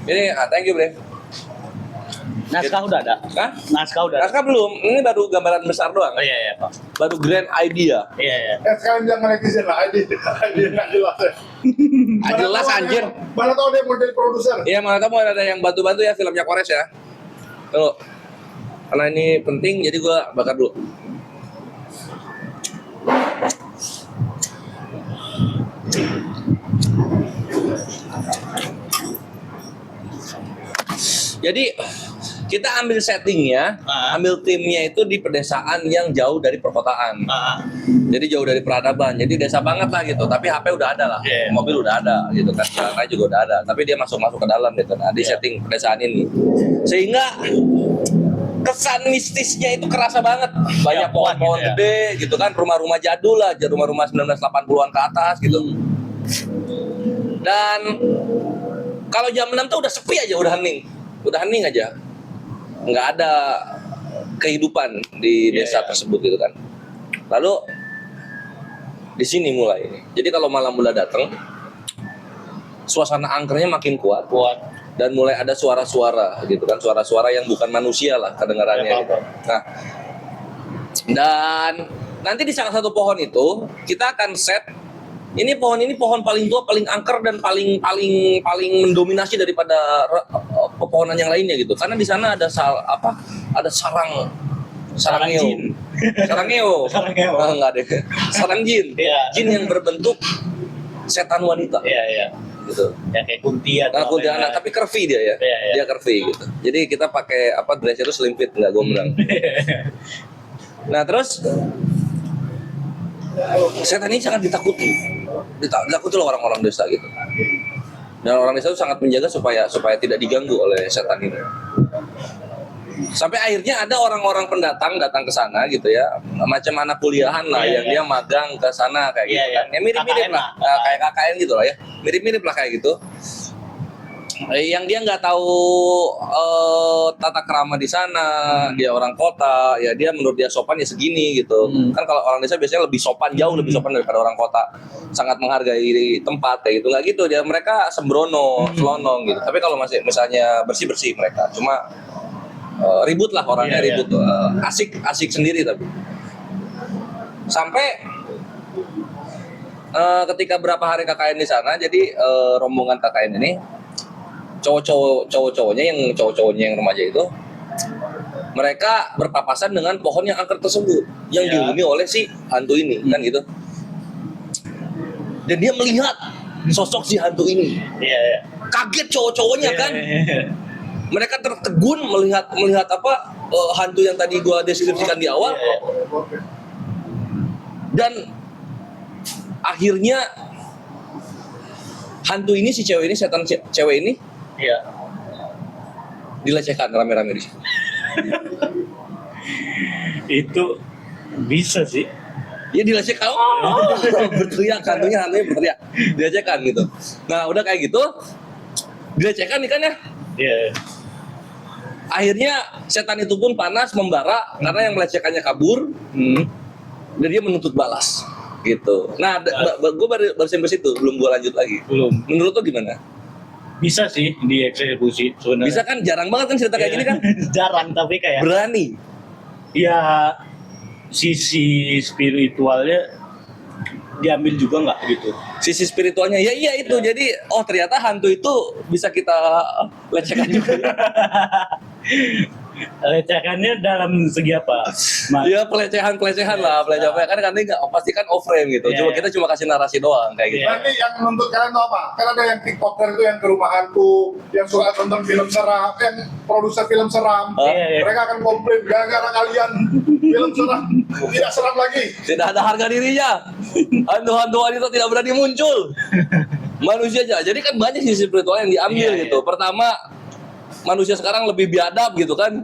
Ini thank you Bre. Naskah udah ada? Hah? Naskah udah ada? Naskah belum, ini baru gambaran besar doang. Oh iya, Pak. Baru grand idea. Iya. Sekarang bilang ke netizen lah, ID nggak jelas ya. Jelas anjir. Mana tahu dia mau jadi produser. Iya, mana tahu ada yang bantu-bantu ya filmnya Kores ya. Tuh. Karena ini penting jadi gua bakar dulu. Jadi kita ambil settingnya, ambil timnya itu di pedesaan yang jauh dari perkotaan. Jadi jauh dari peradaban. Jadi desa banget lah gitu. Tapi HP udah ada lah, mobil udah ada gitu kan, jalan juga udah ada. Tapi dia masuk ke dalam gitu. Nah, di setting pedesaan ini, sehingga kesan mistisnya itu kerasa banget. Banyak pohon-pohon gede gitu kan, rumah-rumah jadul lah, rumah-rumah 1980-an ke atas gitu. Dan kalau jam 6 tuh udah sepi aja, udah hening aja, nggak ada kehidupan di desa tersebut gitu kan. Lalu di sini mulai. Jadi kalau malam udah datang, suasana angkernya makin kuat dan mulai ada suara-suara gitu kan, suara-suara yang bukan manusia lah kedengarannya gitu. Nah, dan nanti di salah satu pohon itu kita akan set ini pohon paling tua, paling angker dan paling mendominasi daripada pepohonan yang lainnya gitu. Karena di sana ada sarang jin. Sarangeo. Enggak deh. Sarang jin. Jin yang berbentuk setan wanita. Iya. Gitu. Ya kayak kuntilanak. Nah, kuntilanak tapi curvy dia ya. Dia curvy gitu. Jadi kita pakai dress itu slim fit, enggak gombrang. Nah, terus setan ini sangat ditakuti oleh orang-orang desa gitu. Dan orang desa itu sangat menjaga supaya tidak diganggu oleh setan ini. Sampai akhirnya ada orang-orang pendatang datang ke sana gitu ya, macam anak kuliahan lah yang dia magang ke sana kayak gitu kan. Ya mirip-mirip lah, kayak KKN gitu lah ya. Mirip-mirip lah kayak gitu. Yang dia nggak tahu tata krama di sana, dia orang kota, ya dia menurut dia sopan ya segini gitu. Kan kalau orang desa biasanya lebih sopan, jauh lebih sopan daripada orang kota, sangat menghargai tempat kayak gitu. Nggak gitu, dia mereka sembrono, selonong gitu. Tapi kalau masih misalnya bersih mereka, cuma ribut lah orangnya, ribut, asik sendiri tapi. Sampai ketika berapa hari KKN di sana, jadi rombongan KKN ini cowok-cowoknya yang remaja itu, mereka berpapasan dengan pohon yang angker tersebut yang dihuni oleh si hantu ini kan gitu. Dan dia melihat sosok si hantu ini. Kaget cowok-cowoknya kan. Mereka tertegun melihat hantu yang tadi gua deskripsikan di awal. Dan akhirnya hantu ini, si cewek ini, setan cewek ini dilecehkan rame-rame di situ. Itu bisa sih. Dia dilecehkan, berteriak, hantunya berteriak, dilecehkan gitu. Nah udah kayak gitu, dilecehkan nih kan ya. Akhirnya setan itu pun panas, membara karena yang melecehkannya kabur, dan dia menuntut balas gitu. Nah, gue baru sampai situ, belum gue lanjut lagi. Belum. Menurut lo gimana? Bisa sih dieksekusi sebenarnya. Bisa kan, jarang banget kan cerita kayak gini kan? Jarang, tapi kayak berani. Ya sisi spiritualnya diambil juga nggak gitu. Sisi spiritualnya ya iya itu. Jadi ternyata hantu itu bisa kita lecehkan juga. Lecehkannya dalam segi apa? Iya pelecehan lah, pelecehan kan nggak pasti kan off frame gitu. Kita cuma kasih narasi doang kayak gitu. Nanti yang menuntut kalian tuh apa? Kan ada yang tiktoker itu yang ke rumah hantu, yang suka nonton film seram, yang produser film seram. Mereka akan komplain gara-gara kalian film seram tidak seram lagi. Tidak ada harga dirinya. Hantu-hantu wanita tidak berani muncul. Manusia aja. Jadi kan banyak sisi spiritual yang diambil gitu. Pertama, manusia sekarang lebih biadab gitu kan,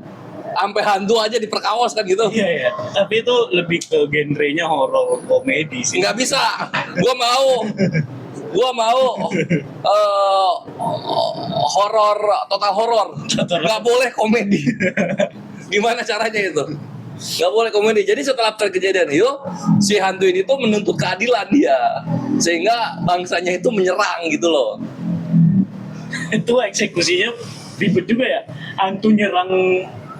sampai hantu aja diperkaos kan gitu. Iya. Tapi itu lebih ke genrenya horor komedi sih. Nggak bisa. Gua mau horor, total horor. Nggak boleh komedi. Gimana caranya itu? Nggak boleh komedi. Jadi setelah terkejadian itu, si hantu ini tuh menuntut keadilan dia, sehingga bangsanya itu menyerang gitu loh. Itu eksekusinya ribet juga ya. Hantu nyerang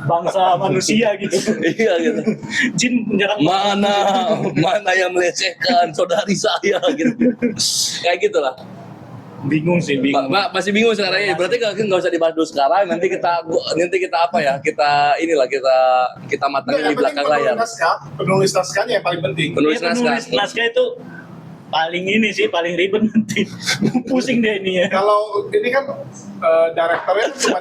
bangsa manusia gitu. Iya gitu. Jin menyerang Mana yang melecehkan saudari saya gitu. Kayak gitulah. bingung sih, bingung. Masih bingung sekarang ya. Berarti nggak usah dibahas dulu sekarang. Nanti kita apa ya? Kita matangin di belakang layar. Penulis naskahnya yang paling penting. Penulis Penulis naskah itu paling ini sih, paling ribet nanti. Pusing deh ini ya. Kalau ini kan direkturnya cuma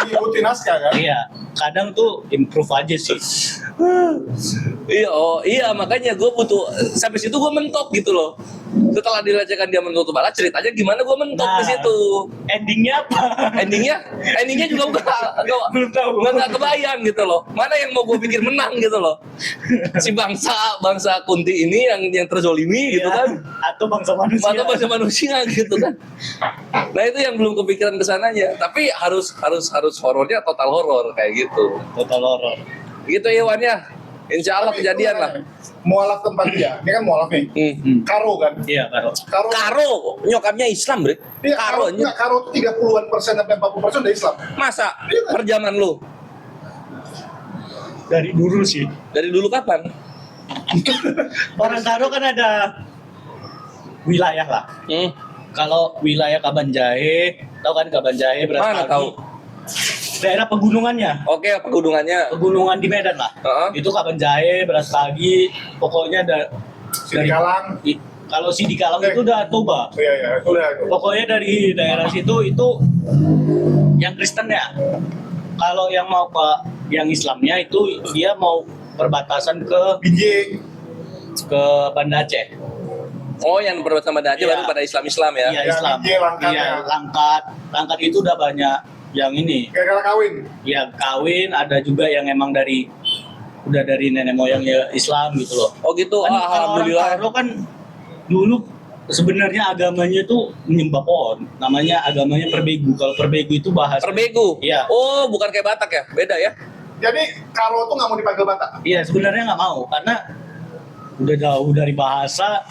ngikutin naskah kan. Iya, kadang tuh improve aja sih. Iya, makanya gue butuh sampai situ gue mentok gitu loh. Setelah dilecehkan dia menutup balas, ceritanya gimana gue mentok di situ. Endingnya apa? Endingnya juga Belum tahu. nggak kebayang gitu loh. Mana yang mau gue pikir menang gitu loh. Si bangsa Kunti ini yang terzolimi gitu kan. Atau bangsa manusia. Atau bangsa manusia gitu kan. Nah itu yang belum kepikiran kesananya. Tapi harus horornya total horor kayak gitu. Total horror. Gitu Iwan ya. Insya Allah Tapi kejadian itu lah. Mualaf tempat dia. Ini kan mualaf nih. Karo kan. Iya, Karo. Karo nyokapnya Islam, Bre. Iya, Karo. Karo itu 30% sampai 40% udah Islam. Masa Iya kan? per zaman lu? Dari dulu sih. Dari dulu kapan? Orang Karo kan ada wilayah lah. Kalau wilayah Kabanjahe, tahu kan Kabanjahe berarti Mana tahu? daerah pegunungannya. Oke, pegunungannya. Pegunungan di Medan lah. Itu Kabanjahe, Brastagi, pokoknya Sidikalang. kalau Sidikalang itu udah Toba. Iya, udah itu. Pokoknya dari daerah situ itu yang Kristen ya. Kalau yang mau yang Islamnya itu dia mau perbatasan ke Banda Aceh. Oh, yang berbeda sama Aceh Iya. baru pada Islam ya. Iya, Ya, Islam. Binjai, Langkat, Iya, ya. Langkat itu udah banyak yang ini. Gara-gara kawin. Ya kawin, ada juga yang emang udah dari nenek moyangnya Islam gitu loh. Oh gitu. Kan kalau orang Alhamdulillah. Karo kan dulu sebenarnya agamanya itu menyembah pohon. Namanya agamanya Perbegu. Kalau Perbegu itu bahasa. Perbegu. Iya. Oh, bukan kayak Batak ya? Beda ya? Jadi Karo tuh nggak mau dipanggil Batak. Iya, sebenarnya nggak mau karena udah jauh dari bahasa.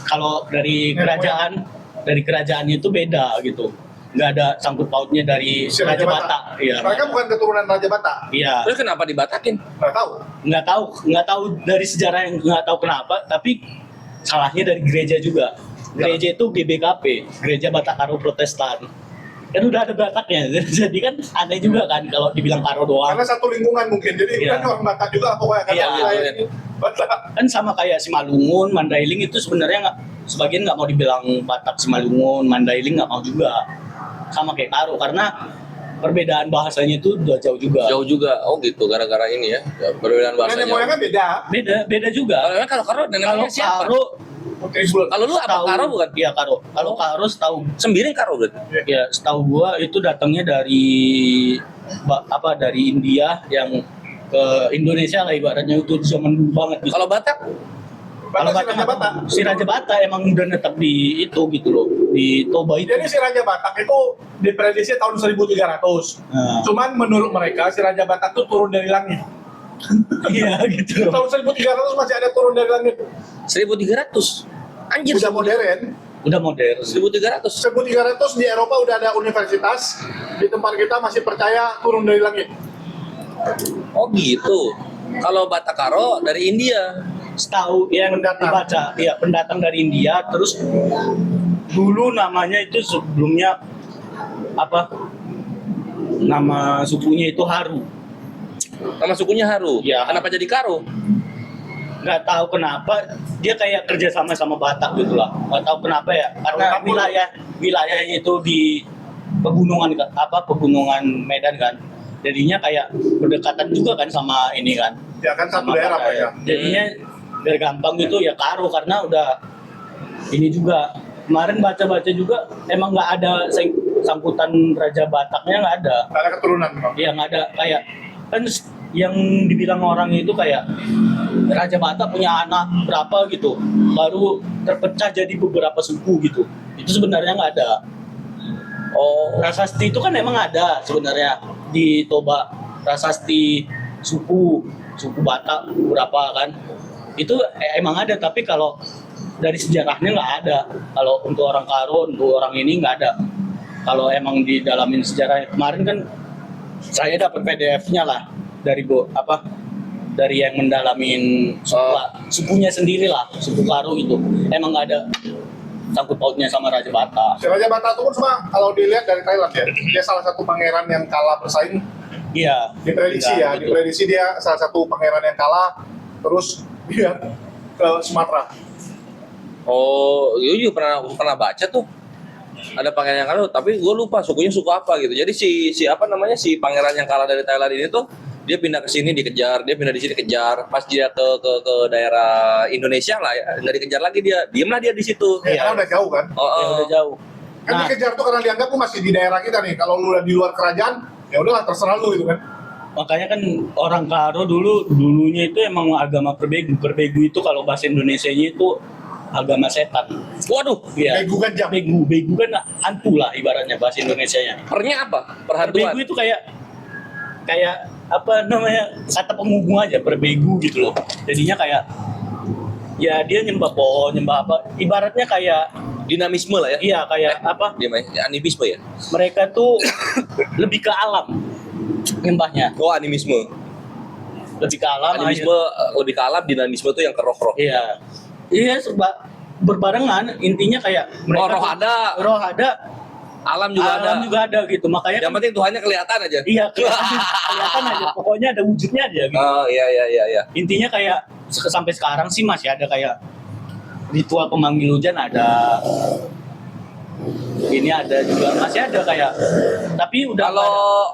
Kalau dari kerajaannya itu beda gitu. Nggak ada sangkut pautnya dari Si Raja Batak. Iya. Mereka bukan keturunan Raja Batak. Iya. Terus kenapa dibatakin? Nggak tahu. Nggak tahu dari sejarah yang nggak tahu kenapa, tapi salahnya dari gereja juga. Gereja itu GBKP, Gereja Batak Karo Protestan. Kan udah ada Bataknya, jadi kan aneh juga kan kalau dibilang Karo doang. Karena satu lingkungan mungkin. Jadi Iya. kan orang Batak juga pokoknya kan Iya, wilayah iya. ini Batak. Kan sama kayak Simalungun, Mandailing itu sebenarnya sebagian nggak mau dibilang Batak Simalungun, Mandailing nggak mau juga. Sama kayak Karo karena perbedaan bahasanya itu udah jauh juga. Jauh juga. Oh gitu, gara-gara ini ya. Perbedaan Nenek bahasanya. moyangnya beda. Beda juga. Kalau Karo nenek Kalau moyangnya siapa? Karo, Kalau lu apa Karo bukan? Iya Karo. Kalau Karo setahu Sembiring Karo berarti. ya setahu gua itu datangnya dari dari India yang ke Indonesia lah ibaratnya itu zaman dulu banget gitu. Kalau Batak? Kalau Batak si Raja Batak. si Raja Batak emang udah netap di itu gitu loh, di Toba itu. Jadi si Raja Batak itu diprediksi tahun 1300. Nah, Cuman menurut mereka si Raja Batak itu turun dari langit. iya gitu. Tahun 1300 masih ada turun dari langit. 1300. Anjir, Udah modern. Udah modern. 1300. 1300 di Eropa udah ada universitas. Di tempat kita masih percaya turun dari langit. Oh gitu. Kalau Batak Karo dari India. Setahu yang Pendatang. dibaca, ya pendatang dari India. Terus dulu namanya itu sebelumnya apa? Nama sukunya itu Haru. Nama sukunya Haru. Iya. Kenapa jadi Karo? Nggak tahu kenapa dia kayak kerja sama Batak gitu lah. Nggak tahu kenapa ya, karena wilayahnya itu di pegunungan pegunungan Medan kan, jadinya kayak berdekatan juga kan sama ini kan, Ya kan satu sama daerah Batak Pak ya. Jadinya biar gampang gitu ya Karo karena udah ini juga kemarin baca-baca juga emang nggak ada sangkutan Raja Bataknya nggak ada. Nggak ada keturunan memang. Iya nggak ada kayak kan yang dibilang orang itu kayak Raja Batak punya anak berapa gitu baru terpecah jadi beberapa suku gitu, itu sebenarnya nggak ada. Oh, Prasasti itu kan emang ada sebenarnya di Toba, prasasti suku suku Batak berapa kan. Itu emang ada, tapi kalau dari sejarahnya nggak ada. Kalau untuk orang Karo, untuk orang ini nggak ada. Kalau emang didalamin sejarah kemarin kan saya dapat PDF-nya lah dari dari yang mendalamin sukunya sendiri lah, suku Karo itu. Emang nggak ada sangkut pautnya sama Raja Batak. Si Raja Batak itu pun sama kalau dilihat dari Thailand ya, dia salah satu pangeran yang kalah bersaing. Iya. Diprediksi ya, gitu. diprediksi dia salah satu pangeran yang kalah, terus dia ke Sumatera. Oh, iya pernah baca tuh. Ada pangeran yang kalah, tapi gue lupa sukunya suku apa gitu. Jadi si pangeran yang kalah dari Thailand ini tuh dia pindah ke sini dikejar, dia pindah di sini dikejar. Pas dia ke daerah Indonesia lah ya, nggak dikejar lagi dia, diamlah dia di situ. Karena udah jauh kan. Ya, udah jauh. Kan dikejar tuh karena dianggap tuh masih di daerah kita nih. Kalau lu udah di luar kerajaan, ya udahlah terserah lu gitu kan. Makanya kan orang Karo dulunya itu emang agama perbegu. Perbegu itu kalau bahasa Indonesianya itu agama setan. Waduh, Iya. Begu kan jam. Begu kan hantu lah ibaratnya bahasa Indonesianya. pernya apa? Perhantuan. Perbegu itu kayak apa namanya, kata penghubung aja, perbegu gitu loh. Jadinya kayak ya dia nyembah pohon, nyembah apa, ibaratnya kayak Dinamisme lah ya. iya kayak apa, Dia animisme ya. mereka tuh lebih ke alam nyembahnya, Oh, animisme. lebih ke alam Animisme lebih ke alam, dinamisme tuh yang ke roh-roh. iya serba berbarengan, intinya kayak mereka roh tuh- ada, roh ada, alam juga ada. alam juga ada gitu, makanya Yang penting Tuhannya kelihatan aja. iya kelihatan aja, pokoknya ada wujudnya aja gitu. Oh, iya. Intinya kayak sampai sekarang sih masih ada kayak ritual pemanggil hujan, ada ini ada juga, masih ada kayak, tapi udah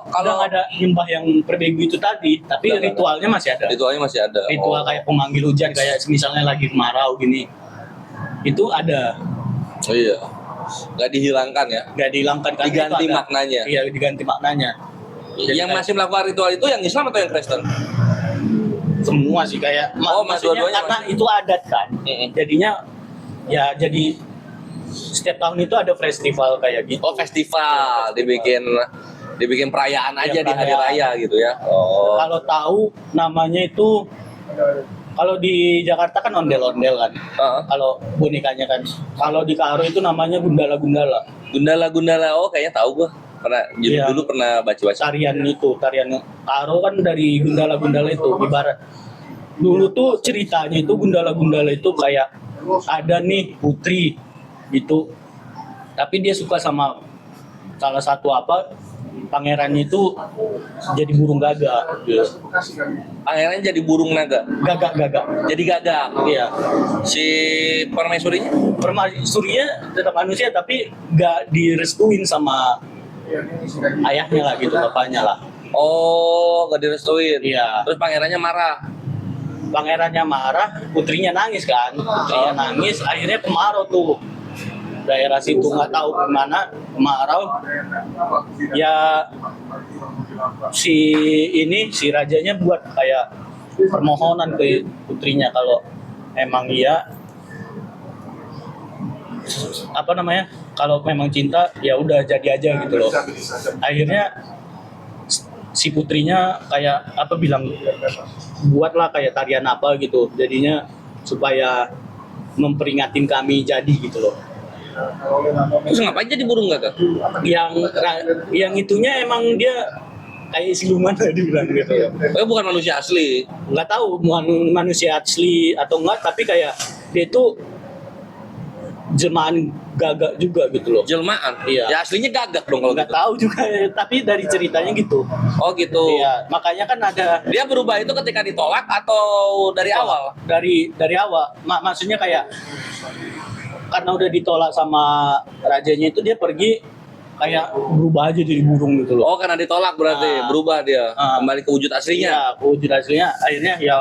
Kalau nggak ada nyembah yang perbegu itu tadi, tapi Udah nggak ritualnya masih ada. ritualnya masih ada. Ritual kayak pemanggil hujan, kayak misalnya lagi kemarau gini, itu ada, Oh iya. Nggak dihilangkan ya. nggak dihilangkan kan, Diganti itu ada. maknanya. Iya, diganti maknanya. Jadi Yang kayak masih melakukan ritual itu yang Islam atau yang Kristen? semua sih kayak Oh, maksudnya dua-duanya karena masih. itu adat kan. Mm-mm. Jadinya ya jadi setiap tahun itu ada festival kayak gitu. Oh, festival, dibikin perayaan aja di hari perayaan. raya gitu ya. Oh. Kalau tahu namanya itu, kalau di Jakarta kan ondel-ondel kan. Heeh. Kalau bonekanya kan. Kalau di Karo itu namanya gundala-gundala. Gundala, oh kayaknya tahu gua. Iya. Dulu pernah baca-baca. Tarian Karo kan dari gundala-gundala itu, ibarat dulu tuh ceritanya itu gundala-gundala itu kayak ada nih putri gitu, tapi dia suka sama salah satu pangerannya itu jadi burung gagak gitu. Pangerannya jadi burung naga. Gagak Jadi gagak. iya, Si permaisurinya? permaisurinya tetap manusia tapi nggak direstuin sama ayahnya lah gitu, bapaknya lah. Oh, nggak direstuin. Iya. Terus pangerannya marah. Pangerannya marah, putrinya nangis kan, putrinya nangis, akhirnya kemarau tuh, daerah situ nggak tahu kemana, kemarau. Ya si rajanya buat kayak permohonan ke putrinya kalau emang iya kalau memang cinta ya udah jadi aja gitu loh. Akhirnya si putrinya kayak bilang buatlah kayak tarian apa gitu, jadinya supaya memperingatin kami jadi gitu loh. Terus ngapain jadi burung gagak? Yang itunya emang dia kayak siluman tadi bilang gitu. Oh, bukan manusia asli. Nggak tahu manusia asli atau enggak, tapi kayak dia itu jelmaan gagak juga gitu loh. Jelmaan. Iya. Ya aslinya gagak dong kalau Nggak gitu. tahu juga, tapi dari ceritanya gitu. Oh gitu. Iya, makanya kan ada Dia berubah itu ketika ditolak atau dari awal? dari awal. Maksudnya kayak karena udah ditolak sama rajanya itu, dia pergi kayak berubah aja jadi burung gitu loh. Oh, karena ditolak berarti Ah. berubah dia. Ah. Kembali ke wujud aslinya. Iya, wujud aslinya akhirnya ya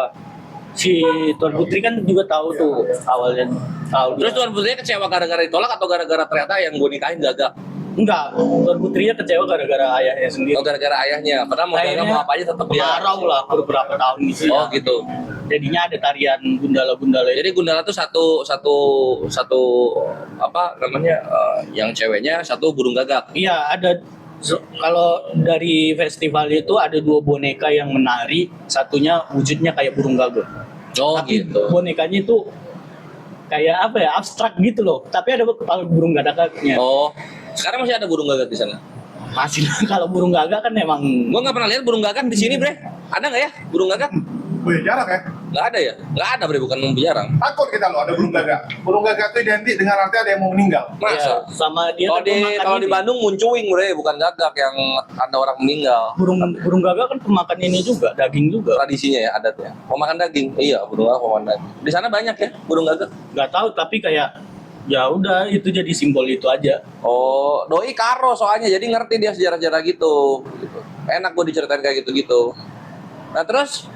si Tuan Putri kan juga tahu tuh awalnya tahu. Terus Tuan Putrinya kecewa gara-gara ditolak atau gara-gara ternyata yang gue nikahin gagak? enggak, Tuan Putrinya kecewa gara-gara ayahnya sendiri. Oh, gara-gara ayahnya. Padahal mau gagak mau apa aja tetap dia. marau lah beberapa tahun gitu. Oh ya. gitu. Jadinya ada tarian gundala-gundala itu. Jadi Gundala tuh satu apa namanya yang ceweknya satu burung gagak. Iya, ada Kalau dari festival itu ada 2 boneka yang menari, satunya wujudnya kayak burung gagak. Oh Tapi gitu. bonekanya itu kayak apa ya, abstrak gitu loh. Tapi ada kepala burung gagaknya. Oh, sekarang masih ada burung gagak di sana? Masih kalau burung gagak kan emang Gua nggak pernah lihat burung gagak di sini, Bre. Ada nggak ya burung gagak? Wih, jarang ya. Nggak ada ya? Nggak ada, Bre, bukan jarang. Takut kita loh ada burung gagak. Burung gagak itu identik dengan arti ada yang mau meninggal. ya, Masa? sama dia Kalau kan di pemakan kalau di ini. Bandung muncuing, Bre, bukan gagak yang ada orang meninggal. Burung gagak kan pemakan ini juga, daging juga. Tradisinya ya, adatnya. Pemakan daging. Iya, burung gagak pemakan daging. Di sana banyak ya burung gagak. Nggak tahu tapi kayak ya udah itu jadi simbol itu aja. Oh, doi karo soalnya jadi ngerti dia sejarah-sejarah gitu. Enak gue diceritain kayak gitu-gitu. Nah terus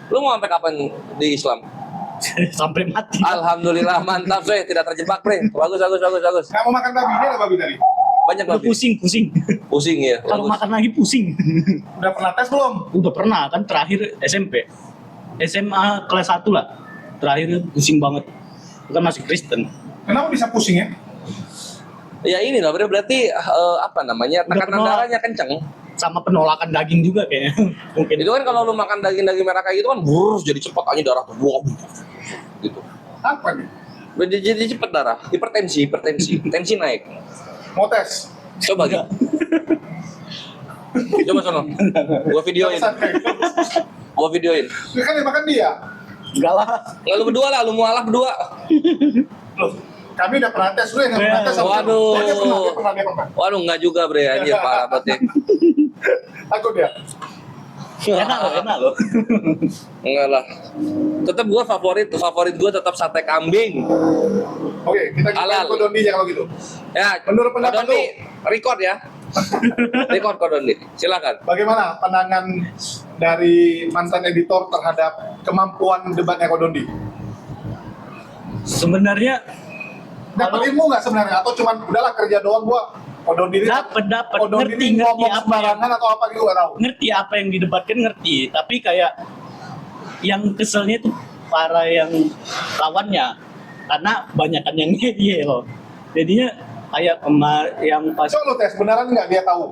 lu mau sampai kapan di Islam? Sampai mati. Alhamdulillah mantap Bre, tidak terjebak Bre. Bagus. Nggak mau makan babi, ini ada babi tadi. Banyak Udah babi. pusing. Pusing ya. Kalau Bagus. makan lagi pusing. Udah pernah tes belum? Udah pernah kan terakhir SMP. SMA kelas 1 lah. Terakhir pusing banget. Bukan masih Kristen. Kenapa bisa pusing ya? Ya ini lah Bre, berarti apa namanya? Udah Tekanan pernah. darahnya kenceng. Sama penolakan daging juga kayaknya. Mungkin Itu kan kalau lu makan daging-daging merah kayak gitu kan burus jadi cepet aja darah tuh buang gitu. Apa nih? Jadi cepet darah, hipertensi, tensi naik. Mau tes? Coba gitu. Coba sono. Gua videoin. Gua videoin. Ini kan yang makan dia. enggak lah. Nggak lu berdua lah, lu mualaf berdua. Loh, kami udah pernah tes, lu yang nggak pernah tes. sama Waduh. dia. Dia pernah. Waduh, nggak juga bre, anjir parah banget ya. Takut dia. Enak loh. Enggak lah. Tetap gua favorit gua tetap sate kambing. Oke, kita Halal. kita Kodondi ya kalau gitu. Ya, Menurut pendapat Kodondi, record ya. Record Kodondi. Silakan. Bagaimana pandangan dari mantan editor terhadap kemampuan debatnya Kodondi? Sebenarnya Dapat ilmu nggak sebenarnya? Atau cuman udahlah kerja doang gua? Kodondi ini dapat Kodondi ngerti ini ngomong apa yang sembarangan atau apa gitu nggak tahu. ngerti apa yang didebatkan ngerti, tapi kayak yang keselnya itu para yang lawannya karena banyakan yang ngeyel. Jadinya kayak yang pas Coba lu tes, beneran nggak dia tahu?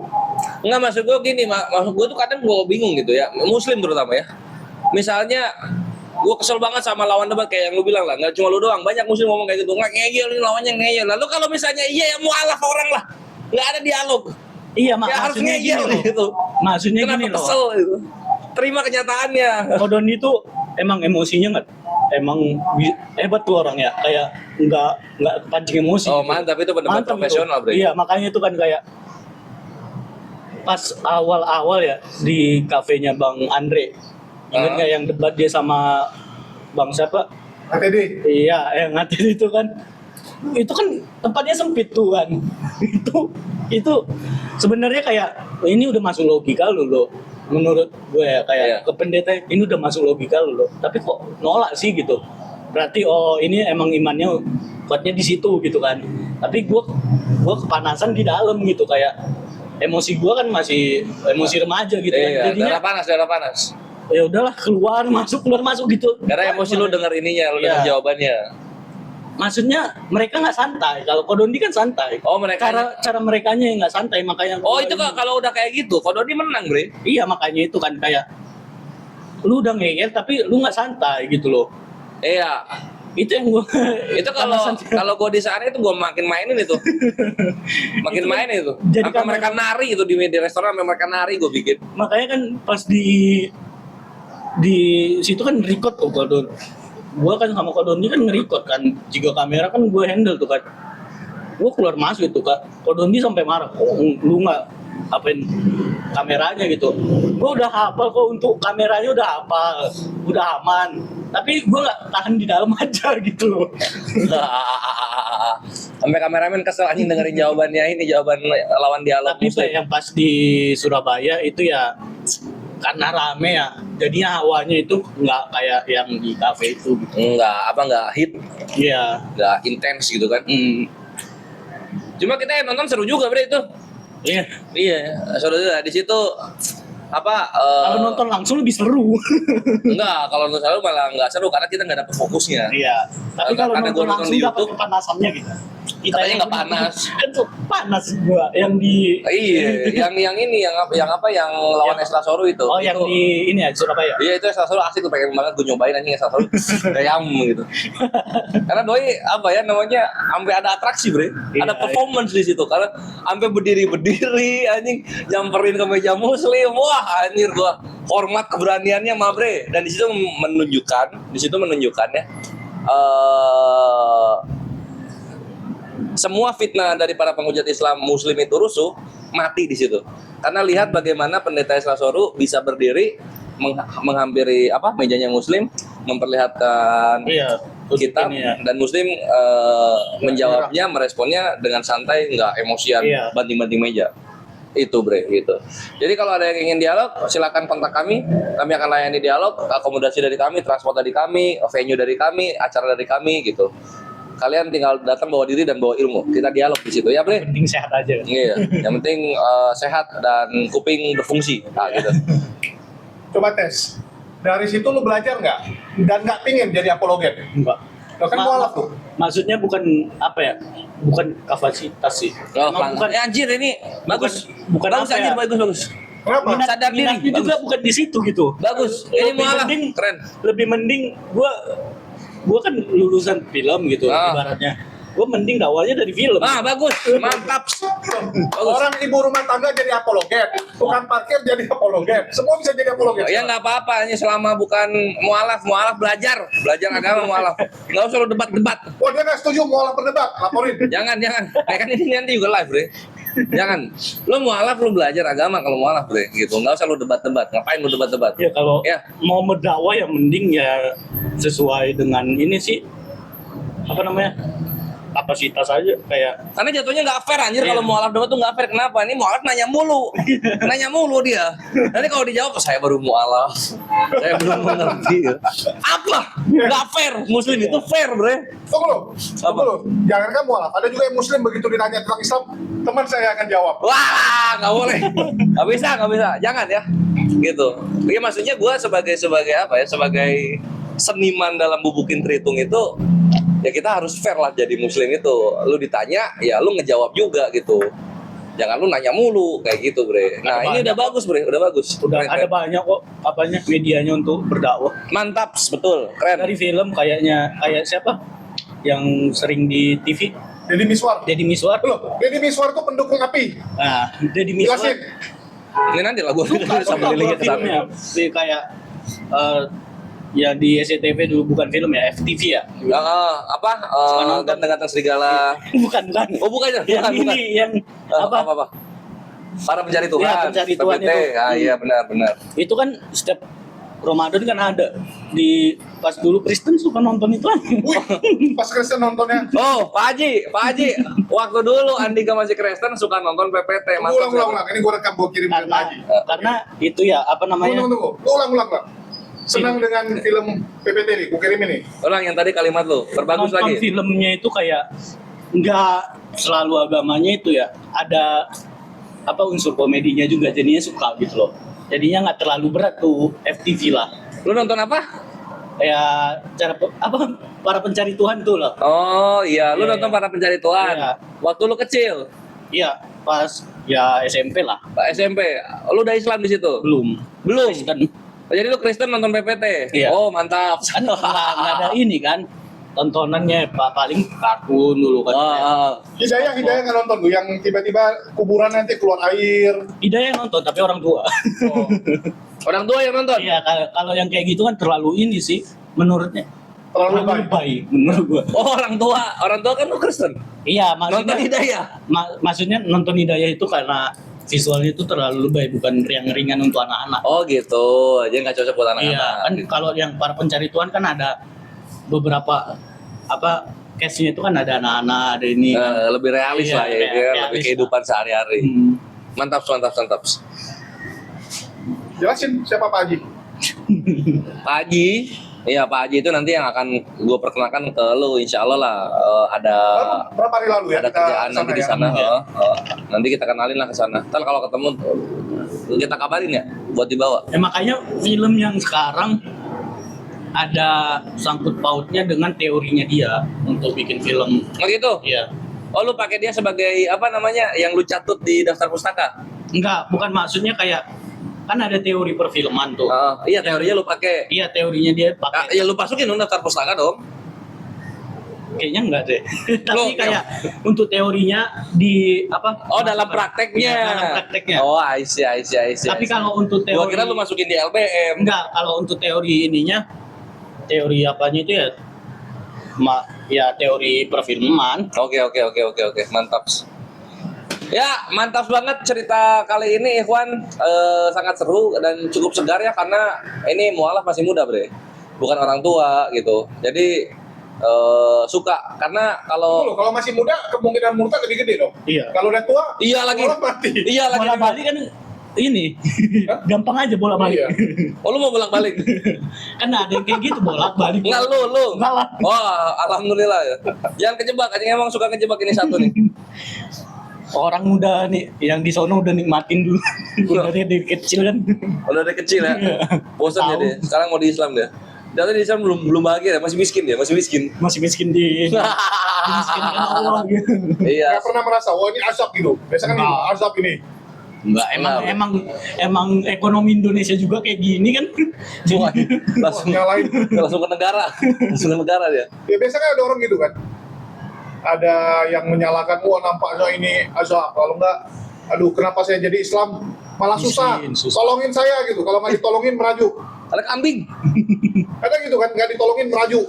Enggak, maksud gua gini, maksud gua tuh kadang gua bingung gitu ya. Muslim terutama ya. Misalnya gua kesel banget sama lawan debat kayak yang lu bilang lah, nggak cuma lu doang, banyak muslim ngomong kayak gitu, nggak ngeyel ini lawannya ngeyel. Lalu kalau misalnya iya ya mualaf orang lah, nggak ada dialog, iya ya harus maksudnya gini ngeyel loh. gitu. Maksudnya Kenapa gini loh. kesel gitu? Terima kenyataannya. Kodon itu emang emosinya nggak emang hebat tuh orang ya, kayak nggak pancing emosi. Oh gitu. mantap, itu pendapat Mantap profesional itu. bre. Iya makanya itu kan kayak pas awal-awal ya di kafenya Bang Andre. Ingat nggak yang debat dia sama Bang siapa? HTD. Iya, yang ngatain itu kan tempatnya sempit tuh kan. itu sebenarnya kayak ini udah masuk logika lu loh. Menurut gue ya kayak Iya. ke pendeta ini udah masuk logika lu loh. Tapi kok nolak sih gitu. Berarti oh ini emang imannya kuatnya di situ gitu kan. Tapi gue kepanasan di dalam gitu kayak emosi gue kan masih emosi remaja gitu kan. Iya, Jadinya darah panas. ya udahlah keluar masuk gitu. Karena emosi lu denger ininya, lu denger Iya. jawabannya. Maksudnya mereka nggak santai. Kalau Kodondi kan santai. Oh mereka. Cara merekanya yang nggak santai makanya. Oh itu kalau udah kayak gitu, Kodoni menang bre. Iya makanya itu kan kayak lu udah ngeyel tapi lu nggak santai gitu loh. Iya. Itu yang gua. Itu kalau gue di sana itu gue makin mainin itu, makin main itu. Jadi Sampai kamera- mereka nari itu di restoran, sampai mereka nari gue bikin. Makanya kan pas di situ kan record tuh Kodon. Gua kan sama Kodoni kan nge-record kan. Jika kamera kan gue handle tuh kan. Gua keluar masuk itu kan. Kodoni sampai marah. Oh, lu nggak apain kameranya gitu. Gua udah hafal kok untuk kameranya udah hafal, udah aman. Tapi gua nggak tahan di dalam aja gitu loh. Sampai kameramen kesel anjing dengerin jawabannya ini, jawaban lawan dialog. Tapi Pak, yang pas di Surabaya itu ya karena rame ya, jadinya hawanya itu nggak kayak yang di kafe itu gitu. Enggak hit, Iya. enggak intens gitu kan. Cuma kita yang nonton seru juga bre itu. Iya. Iya, seru juga di situ. Kalau nonton langsung lebih seru. Enggak, kalau nonton seru malah enggak seru karena kita enggak dapet fokusnya. Iya. Tapi kalau Karena nonton gua nonton langsung di dapat YouTube. kepanasannya gitu. Katanya nggak panas. Kan tuh panas gua yang di Iya, yang ini yang apa yang lawan Yang- Esra Soru itu. oh yang Itu- di ini ya Surabaya. Iya itu Esra Soru asik tuh, pengen banget gue nyobain anjing Esra Soru kayak gitu. Karena doi apa ya namanya sampai ada atraksi bre, Iya, ada performance di situ karena sampai berdiri anjing nyamperin ke meja muslim, wah anjir gua hormat keberaniannya mah bre, dan di situ menunjukkan ya semua fitnah dari para penghujat Islam Muslim itu rusuh mati di situ. Karena lihat bagaimana pendeta Esra Soru bisa berdiri menghampiri apa mejanya Muslim, memperlihatkan Iya. kitab Ini ya. dan Muslim menjawabnya, meresponnya dengan santai, nggak emosian, Iya. banting-banting meja. Itu bre gitu. Jadi kalau ada yang ingin dialog, silakan kontak kami. Kami akan layani dialog, akomodasi dari kami, transport dari kami, venue dari kami, acara dari kami gitu. Kalian tinggal datang bawa diri dan bawa ilmu. Kita dialog di situ ya, Bre. Penting sehat aja. Iya, yang penting sehat dan kuping berfungsi. Nah, gitu. Coba tes. Dari situ lu belajar nggak? Dan nggak pingin jadi apologet? Enggak. Lo kan mualaf tuh. Maksudnya bukan apa ya? Bukan kapasitas sih. Oh, Emang bukan anjir ini bagus. bukan Bagus apa anjir, ya? bagus. Kenapa? Sadar diri, minatnya juga bagus. bukan di situ gitu. Bagus. Ini Lebih mualaf, mending- keren. Lebih mending gua kan lulusan film gitu Ah. ibaratnya. Gua mending awalnya dari film. Ah, bagus. Mantap. Bagus. Orang ibu rumah tangga jadi apologet, tukang parkir jadi apologet, semua bisa jadi apologet. Ya nggak apa-apa, ini selama bukan mualaf belajar agama mualaf. Nggak usah lu debat-debat. Wah dia nggak setuju mualaf berdebat, laporin. Jangan. Kayak kan ini nanti juga live, Bre. Jangan. Lu mualaf lu belajar agama kalau mualaf, Bre. Gitu. Nggak usah lu debat-debat. Ngapain lu debat-debat? Ya kalau Ya. mau berdakwah ya mending ya sesuai dengan ini sih apa namanya? Kapasitas aja kayak Karena jatuhnya nggak fair anjir Iya. kalau mualaf debat tuh nggak fair. Kenapa? Ini mualaf nanya mulu dia. Nanti kalau dijawab saya baru mualaf, saya belum mengerti. Apa? Nggak fair. Muslim itu fair, Bre. Tunggu lu. Jangan kan mualaf, ada juga yang muslim begitu ditanya tentang Islam, teman saya akan jawab. Wah, nggak boleh. Nggak bisa. Jangan ya. Gitu. Jadi maksudnya gue sebagai apa ya? Sebagai seniman dalam bubukin Tritung itu, ya kita harus fair lah jadi muslim itu. Lu ditanya, ya lu ngejawab juga gitu. Jangan lu nanya mulu kayak gitu, Bre. Nah, ini udah bagus, Bre. Udah bagus. udah Keren, ada keren. banyak kok apanya medianya untuk berdakwah. Mantap, betul. Keren. Dari film kayak siapa yang sering di TV Deddy Miswar. Deddy Miswar. Loh, Deddy Miswar tuh pendukung api. Nah, Deddy Miswar Jelasin. Ini nanti lah gue sambil lihat ke sana. filmnya. Dia kayak ya di SCTV dulu bukan film ya, FTV ya. Apa? Ganteng-ganteng serigala. bukan. Oh, bukan ya? Yang Bukan. ini yang Apa? Para pencari Tuhan. Ya, pencari Tuhan PPT. itu. Ah, iya benar. itu kan setiap Ramadan kan ada di pas dulu Kristen suka nonton itu kan. Wih, pas Kristen nontonnya. Oh, Pak Haji. Waktu dulu Andika masih Kristen suka nonton PPT. Mantap, Ulang. Ini gue rekam, gue kirim ke karena Haji. karena itu ya apa namanya? Tunggu. Ulang lah. Senang dengan film PPT nih, gue kirim ini. Ulang yang tadi kalimat lu. Perbagus Nonton lagi. filmnya itu kayak nggak selalu agamanya itu ya, ada apa unsur komedinya juga, jadinya suka gitu loh. Jadinya nggak terlalu berat tuh FTV lah. Lu nonton apa? Kayak para pencari Tuhan tuh loh. Oh iya, lu Iya, nonton iya. Para Pencari Tuhan. Iya. Waktu lu kecil, Iya, pas ya SMP lah. Pak SMP. Lu udah Islam di situ? Belum. Belum. Kristen. Jadi lu Kristen nonton PPT? Iya. Oh, mantap. Kan nggak ada ini kan. Tontonannya paling kartun dulu kan. Hidayah nggak nonton tuh, yang tiba-tiba kuburan nanti keluar air. Hidayah nonton tapi orang tua. Oh. Orang tua yang nonton? Iya, kalau yang kayak gitu kan terlalu ini sih menurutnya. Terlalu baik. lebay menurut gua. Oh, orang tua kan lu Kristen. Iya, Nonton maksudnya Hidayah. maksudnya nonton Hidayah itu karena visualnya itu terlalu lebay, bukan yang ringan untuk anak-anak. Oh gitu, jadi nggak cocok buat Iya, anak-anak. kan kalau yang para pencari Tuhan kan ada beberapa case-nya itu kan ada anak-anak, ada ini. Lebih realis Iya, lah ya, realis lebih lah. kehidupan sehari-hari. Hmm. Mantap. Jelasin siapa Pak Haji? Pak Haji, iya Pak Haji itu nanti yang akan gue perkenalkan ke lu, insya Allah lah. Ada Baru berapa hari lalu ya? ada kita kerjaan kesana nanti di ya? sana. Iya. Nanti kita kenalin lah ke sana. Ntar kalau ketemu kita kabarin ya, buat dibawa. Makanya film yang sekarang ada sangkut pautnya dengan teorinya dia untuk bikin film. Oh gitu? Iya. Oh, lu pakai dia sebagai apa namanya yang lu catut di daftar pustaka? Enggak, bukan maksudnya kayak kan ada teori perfilman tuh. Iya, teorinya lu pakai. Iya, teorinya dia pakai. Ya lu masukin dong daftar pustaka dong. Kayaknya enggak deh. Tapi kayak untuk teorinya di apa? Oh, dalam prakteknya. Iya, dalam prakteknya. Oh, I see. Tapi kalau untuk teori, gua kira lu masukin di LBM. enggak, kalau untuk teori ininya, teori apanya itu ya, ya teori perfilman. Oke, mantap. Ya, mantap banget cerita kali ini, Ikhwan. Sangat seru dan cukup segar ya, karena ini mualaf masih muda, Bre. Bukan orang tua gitu. Jadi suka karena Betul, kalau masih muda kemungkinan murtad lebih gede dong. Iya. Kalau udah tua, iya lagi bola mati. iya lagi Bola balik kan ini gampang aja bola balik. Iya. Oh, lu mau bolak-balik? Kan ada yang kayak gitu bolak balik. Enggak, lu. Enggak lah. Wah, alhamdulillah ya. Jangan kejebak, anjing emang suka kejebak ini satu nih. Orang muda nih yang di sono udah nikmatin dulu. Udah dari kecil kan. Udah dari kecil ya. Bosan Tahu. jadi. Sekarang mau di Islam dia. Dia di Islam belum bahagia ya, masih miskin dia, masih miskin. Masih miskin dimiskinkan Allah gitu. Iya. Nggak pernah merasa, wah ini azab gitu. Biasanya kan ini, Nah. azab ini. Enggak, emang ekonomi Indonesia juga kayak gini kan. Wah, langsung Nyalain. langsung ke negara. Langsung ke negara dia. Ya biasanya ada orang gitu kan. Ada yang menyalahkan, wah nampaknya ini azab. Kalau enggak, aduh kenapa saya jadi Islam malah susah. Miskin, susah. Tolongin saya gitu. Kalau nggak ditolongin merajuk. Ada kambing. Ada gitu kan, nggak ditolongin merajuk.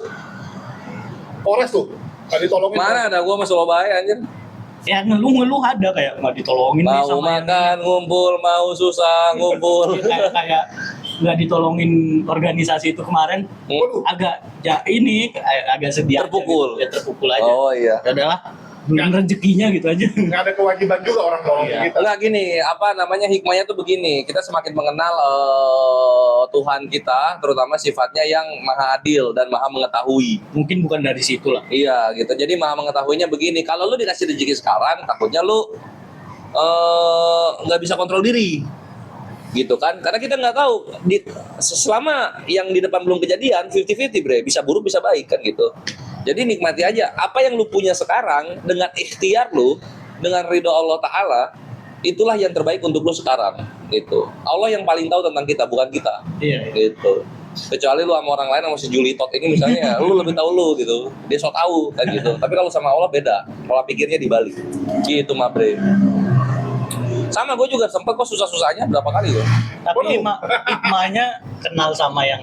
Polres tuh, nggak ditolongin. Mana ada gua sama Surabaya anjir. Ya ngeluh ada kayak nggak ditolongin nih Mau sama yang makan ngumpul, mau susah ngumpul. kayak nggak ditolongin organisasi itu kemarin. Waduh, Agak ini agak sedih aja Terpukul. gitu. Ya terpukul aja. Oh iya. Ya udahlah bulan rezekinya gitu aja. nggak ada kewajiban juga orang tolongin Iya. kita. Enggak gini, apa namanya hikmahnya tuh begini. Kita semakin mengenal Tuhan kita, terutama sifatnya yang maha adil dan maha mengetahui. Mungkin bukan dari situ lah. Iya gitu. Jadi maha mengetahuinya begini. Kalau lu dikasih rezeki sekarang, takutnya lu nggak bisa kontrol diri, gitu kan? Karena kita nggak tahu selama yang di depan belum kejadian, 50-50 bre, bisa buruk bisa baik kan gitu. Jadi nikmati aja apa yang lu punya sekarang dengan ikhtiar lu, dengan ridho Allah Ta'ala, itulah yang terbaik untuk lu sekarang gitu. Allah yang paling tahu tentang kita, bukan kita. Iya. Gitu. Kecuali lu sama orang lain, sama si Julitot ini misalnya, lu lebih tahu lu gitu, dia so tahu kan gitu. Tapi kalau sama Allah beda, pola pikirnya dibalik gitu mah bre. Sama gue juga sempet kok susah-susahnya berapa kali ya. Tapi hikmahnya kenal sama yang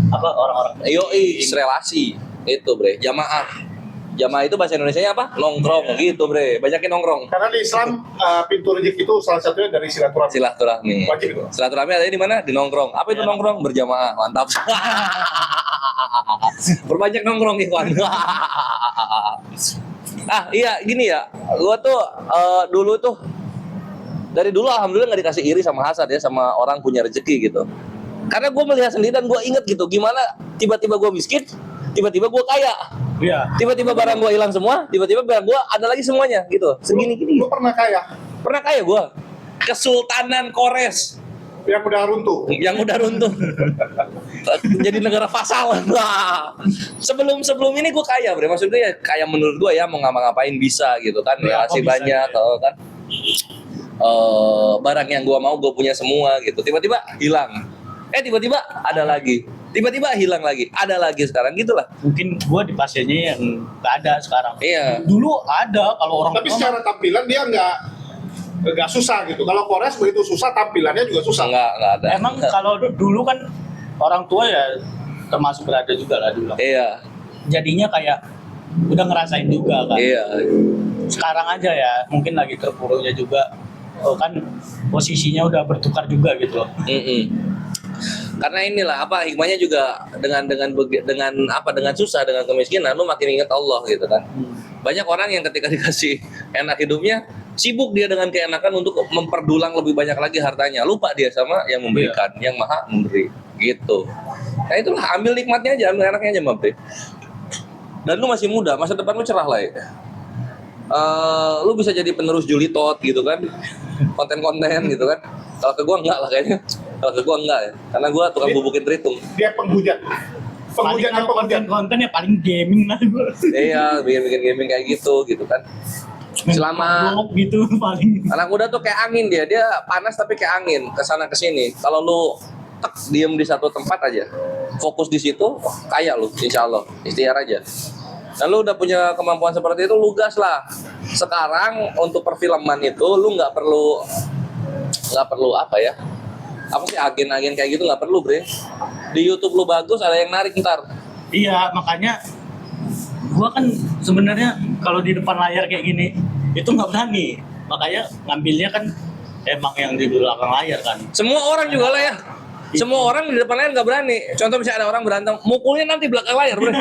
apa orang-orang. Yoi, relasi itu bre, jamaah itu bahasa Indonesianya apa? Nongkrong gitu bre, banyakin nongkrong. Karena di Islam pintu rezeki itu salah satunya dari silaturahmi. Silaturahmi. Wajib itu. Silaturahmi adanya di mana? Di nongkrong. Apa itu Ya. nongkrong? Berjamaah. Mantap. Berbanyak nongkrong Ikhwan. Iya gini ya. Gua tuh dulu tuh dari dulu alhamdulillah nggak dikasih iri sama hasad ya sama orang punya rezeki gitu. Karena gue melihat sendiri dan gue inget gitu gimana tiba-tiba gue miskin, tiba-tiba gue kaya, Iya. tiba-tiba barang gue hilang semua, tiba-tiba barang gue ada lagi semuanya gitu. Segini-gini. Lu pernah kaya Pernah kaya gue. Kesultanan Kores yang udah runtuh. yang udah runtuh jadi negara vasal. Wah. sebelum ini gue kaya bre, maksud gue ya kaya menurut gue ya mau ngapa-ngapain bisa gitu kan, Ya, relasi kok bisa banyak gitu ya? kan, barang yang gue mau gue punya semua gitu, tiba-tiba hilang, tiba-tiba ada lagi, tiba-tiba hilang lagi, ada lagi sekarang gitulah. Mungkin gua di pasiennya yang nggak ada sekarang. Iya. Dulu ada kalau orang Tapi secara tampilan dia nggak susah gitu. Kalau Kores begitu susah, tampilannya juga susah. Enggak ada. emang kalau dulu kan orang tua ya termasuk berada juga lah dulu. Iya. Jadinya kayak udah ngerasain juga kan. Iya. Sekarang aja ya mungkin lagi terpuruknya juga. Oh kan posisinya udah bertukar juga gitu loh. Karena inilah apa hikmahnya juga dengan susah, dengan kemiskinan lu makin ingat Allah gitu kan. Banyak orang yang ketika dikasih enak hidupnya sibuk dia dengan keenakan untuk memperdulang lebih banyak lagi hartanya, lupa dia sama yang memberikan, yang maha memberi gitu. Nah itulah, ambil nikmatnya aja, ambil enaknya aja Mbak. Dan lu masih muda, masa depan lu cerah lah ya. Lu bisa jadi penerus Julitot gitu kan, konten-konten gitu kan. Kalau ke gua enggak lah kayaknya. Kalau ke gua enggak ya, karena gua tukang bubukin tritung. Dia penghujat. Paling kalau konten-konten ya paling gaming lah gua. Iya, bikin gaming kayak gitu kan. Selama Blok gitu paling. anak muda tuh kayak angin dia panas tapi kayak angin kesana kesini. Kalau lu diem di satu tempat aja, fokus di situ, kaya lu, insya Allah, ikhtiar aja. Dan lu udah punya kemampuan seperti itu, lu gas lah. Sekarang untuk perfilman itu lu nggak perlu apa ya? Apa sih agen-agen kayak gitu nggak perlu, Bre. Di YouTube lu bagus, ada yang narik ntar. Iya, makanya gua kan sebenarnya kalau di depan layar kayak gini itu nggak berani. Makanya ngambilnya kan emang yang di belakang layar kan. Semua orang juga lah ya. Semua orang di depan layar nggak berani. Contoh misalnya ada orang berantem, mukulnya nanti belakang layar, Bre.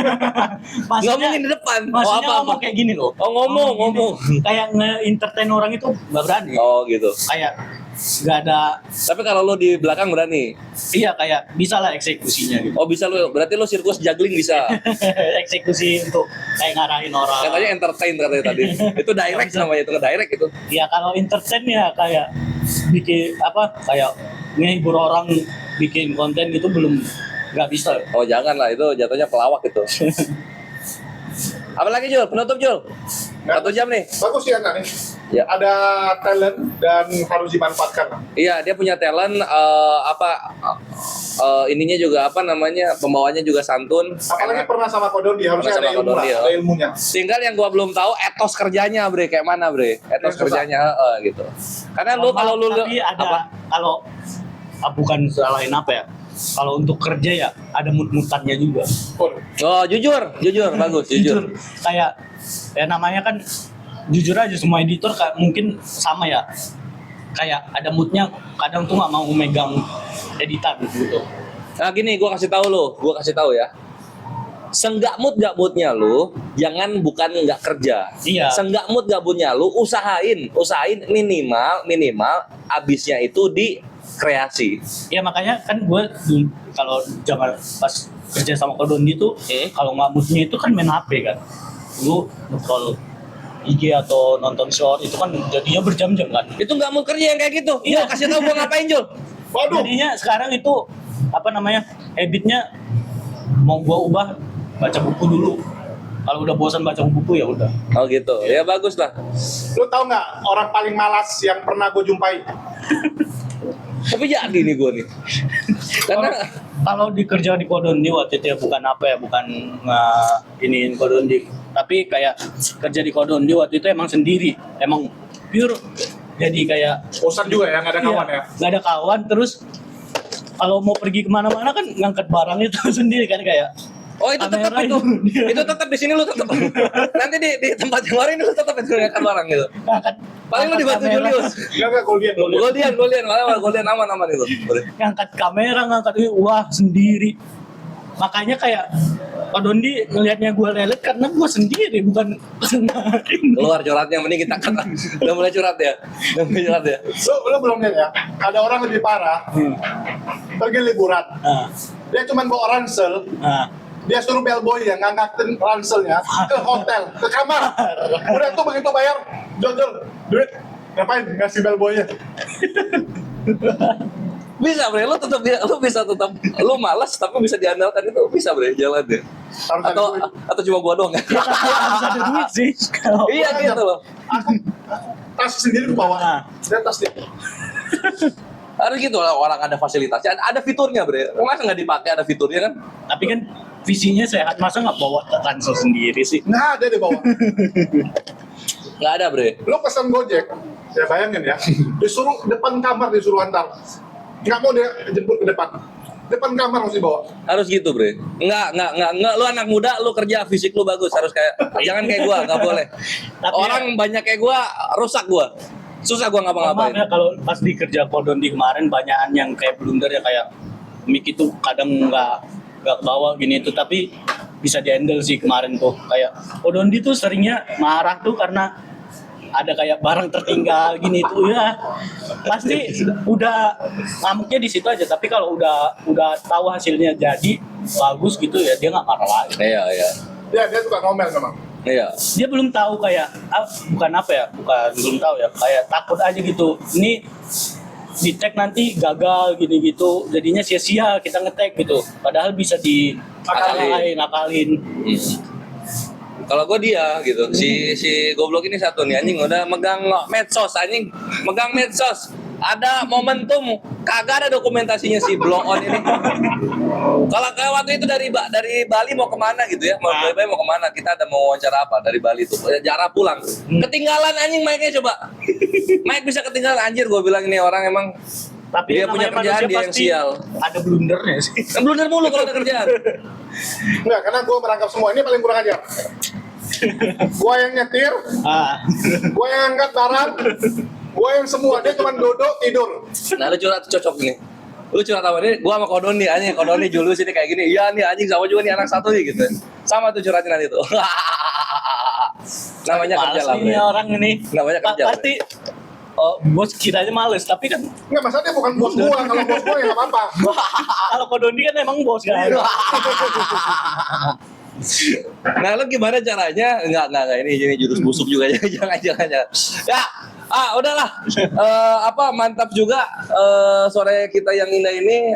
Nggak mungkin di depan. Maksudnya apa-apa. ngomong kayak gini loh. Oh ngomong. Kayak nge-entertain orang itu nggak berani. Oh gitu. Kayak nggak ada. Tapi kalau lu di belakang berani. Iya kayak bisa lah eksekusinya gitu. Oh bisa lu, berarti lu sirkus juggling bisa. Eksekusi untuk kayak ngarahin orang. Katanya entertain katanya tadi. Itu direct namanya, itu nge-direct itu. Ya kalau entertain ya kayak bikin apa kayak ngehibur orang bikin konten gitu belum nggak bisa. Oh jangan lah, itu jatuhnya pelawak itu. Apalagi Jul, penutup Jul. 1 jam nih. Bagus ya nih. Ya. Ada talent dan harus dimanfaatkan. Iya, dia punya talent ininya juga apa namanya, pembawanya juga santun. Apalagi enak. pernah sama Kodondi, harusnya Pernah ada sama ilmu lah, Kodondi, ya. ada ilmunya. Tinggal yang gua belum tahu etos kerjanya, Bre, kayak mana, Bre? Etos Yang kerjanya, gitu. Karena lu kalau lu tapi ada kalau bukan salahin apa ya. Kalau untuk kerja ya ada mut-mutannya juga. Oh, jujur, bagus, jujur. Kayak ya namanya kan jujur aja semua editor mungkin sama ya. Kayak ada moodnya kadang tuh nggak mau megang editan gitu. Nah gini, gua kasih tahu ya. Senggak moodnya lu, bukan nggak kerja. Iya. Senggak moodnya lu, usahain minimal abisnya itu di kreasi. Ya makanya kan gue kalau jangan pas kerja sama Kodondi tuh kalau nggak moodnya itu kan main HP kan. Lu kalau IG atau nonton short itu kan jadinya berjam-jam kan. Itu nggak mood kerja yang kayak gitu. Iya, Iya. kasih tahu gua ngapain, Jul. Waduh, Jadinya sekarang itu apa namanya habitnya mau gua ubah baca buku dulu. Kalau udah bosan baca buku ya udah. Oh gitu. Ya bagus lah. lu tahu nggak orang paling malas yang pernah gue jumpai? Tapi jadi nih gua nih. Karena Kalau dikerja di Kodondi waktu itu ya bukan apa ya, bukan iniin Kodondi. Tapi kayak kerja di Kodondi waktu itu emang sendiri, emang pure. Jadi kayak Bosan juga ya, nggak ada kawan ya. nggak ada kawan. Terus kalau mau pergi kemana-mana kan ngangkat barang itu sendiri kan kayak. oh itu tetap Kamera itu. itu. Itu tetap di sini lu tetap. Nanti di tempat yang lain lu tetap itu ngangkat barang gitu. Ngangkat, Paling lu dibantu kamera, Julius. Nggak Goldian. Goldian aman itu. ngangkat kamera, ngangkat ini, wah sendiri. Makanya kayak Pak Dondi ngelihatnya gue lelet karena gue sendiri bukan Keluar curhatnya, mending kita kan udah mulai curhat ya. Lu belum lihat ya? Ada orang lebih parah. Pergi liburan. Nah, Dia cuma bawa ransel. nah. Dia suruh bellboy ya ngangkatin ranselnya ke hotel, ke kamar. Udah tuh begitu bayar, Jol, duit. Ngapain ngasih bellboynya? Bisa Bre, lu bisa tetap lu malas tapi bisa diandalkan itu bisa Bre jalan deh. Harus ada duit. Atau cuma gua doang ya? Harus ada duit sih. Kalau Iya gitu loh. Aku tas sendiri gue bawa. Nah. Dia tas dia. Harus gitu lah, orang ada fasilitasnya, ada fiturnya Bre. Masa nggak dipakai ada fiturnya kan? tapi kan visinya sehat, masa nggak bawa ransel sendiri sih? Nah, dia dibawa. Nggak ada Bre. Lo pesan Gojek, ya bayangin ya. Disuruh depan kamar disuruh antar. Nggak mau dia jemput ke depan. Depan kamar mesti bawa. Harus gitu Bre. Nggak. Lu anak muda, lu kerja fisik lu bagus, harus kayak jangan kayak gua, nggak boleh. Tapi Orang banyak kayak gua rusak gua. Susah gua Maaf ngapa-ngapain. ya kalau pas di kerja Kodondi kemarin banyakan yang kayak blunder ya, kayak mic itu kadang nggak ke bawah gini itu, tapi bisa di-handle sih kemarin tuh. Kayak Kodondi tuh seringnya marah tuh karena ada kayak barang tertinggal gini tuh ya. Pasti udah ngamuknya di situ aja, tapi kalau udah tahu hasilnya jadi bagus gitu ya dia nggak marah lagi. Iya. Dia suka ngomel memang. Iya. Dia belum tahu kayak bukan belum tahu ya, kayak takut aja gitu. Ini di-tag nanti gagal gini gitu, jadinya sia-sia kita nge-tag gitu. Padahal bisa Akalin. akalin. Kalau gue dia gitu. Si goblok ini satu nih anjing udah megang medsos anjing, megang medsos. Ada momentum kagak ada dokumentasinya si blow on ini. Kalau kayak waktu itu dari Bali mau kemana gitu ya? Mau kemana? Kita ada mau wawancara apa dari Bali tuh? Jarak pulang. Ketinggalan anjing mic-nya coba. Mic bisa ketinggalan anjir gue bilang ini orang emang. Tapi Dia punya namanya kerjaan, manusia dia yang pasti sial. ada blundernya sih. Blunder mulu kalau ada kerjaan. Enggak, karena gue merangkap semua ini paling kurang ajar. Gue yang nyetir, gue yang angkat barang, gue yang semua, dia cuma duduk tidur. Nah lu curhat cocok nih. Lu curhat apa nih? Gua sama Kodon nih anjing, Kodon nih Julus ini kayak gini. Iya nih anjing sama juga nih anak satu nih gitu. Sama tuh curhatin nanti tuh. Namanya kerja lah. Ini Bre. orang ini. Namanya kerja. Bre. Pasti bos kiranya males, tapi kan Enggak, masalah dia bukan bos gue, kalau bos gue ya nggak apa-apa. kalau Kodoni kan emang bos kan. Nah lu gimana caranya? Enggak ini jurus busuk juga jangan. Ya, udahlah. Mantap juga sore kita yang indah ini.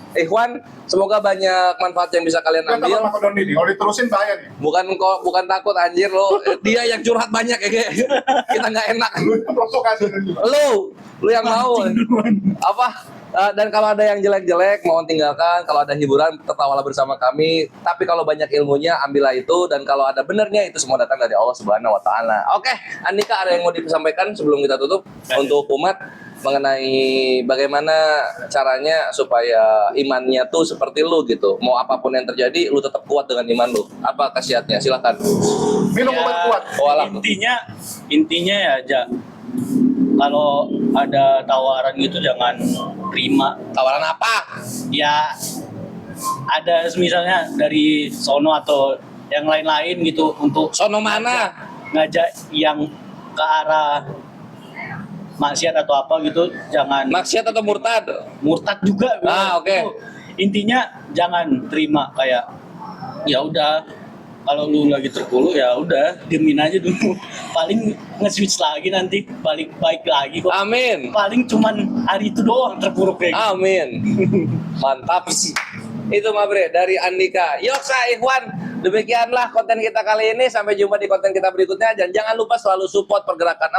Ikhwan, semoga banyak manfaat yang bisa kalian Dia ambil. sama Pak Doni nih, kalau diterusin bahaya nih. Bukan takut anjir lo. Dia yang curhat banyak ya kayak. Kita nggak enak. Lu yang provokasi. Lu yang mau dan kalau ada yang jelek-jelek mohon tinggalkan, kalau ada hiburan tertawalah bersama kami, tapi kalau banyak ilmunya ambillah itu, dan kalau ada benernya itu semua datang dari Allah Subhanahu wa taala. Oke, Andika ada yang mau disampaikan sebelum kita tutup untuk umat mengenai bagaimana caranya supaya imannya tuh seperti lu gitu. Mau apapun yang terjadi lu tetap kuat dengan iman lu. Apa khasiatnya? Silakan. Minum obat kuat. Intinya ya aja. Kalau ada tawaran gitu jangan terima. Tawaran apa? Ya ada misalnya dari sono atau yang lain-lain gitu untuk Sono mana? ngajak yang ke arah maksiat atau apa gitu, jangan. Maksiat atau murtad? Murtad juga. Oke. Itu, intinya jangan terima, kayak ya udah, kalau lu lagi terpuruk ya udah diemin aja dulu. Paling nge-switch lagi nanti balik baik lagi kok. Amin. Paling cuman hari itu doang terpuruk kayak gitu. Amin. Mantap. Itu mah bre dari Andika. Yoksa Ikhwan. Demikianlah konten kita kali ini. Sampai jumpa di konten kita berikutnya. Dan jangan lupa selalu support pergerakan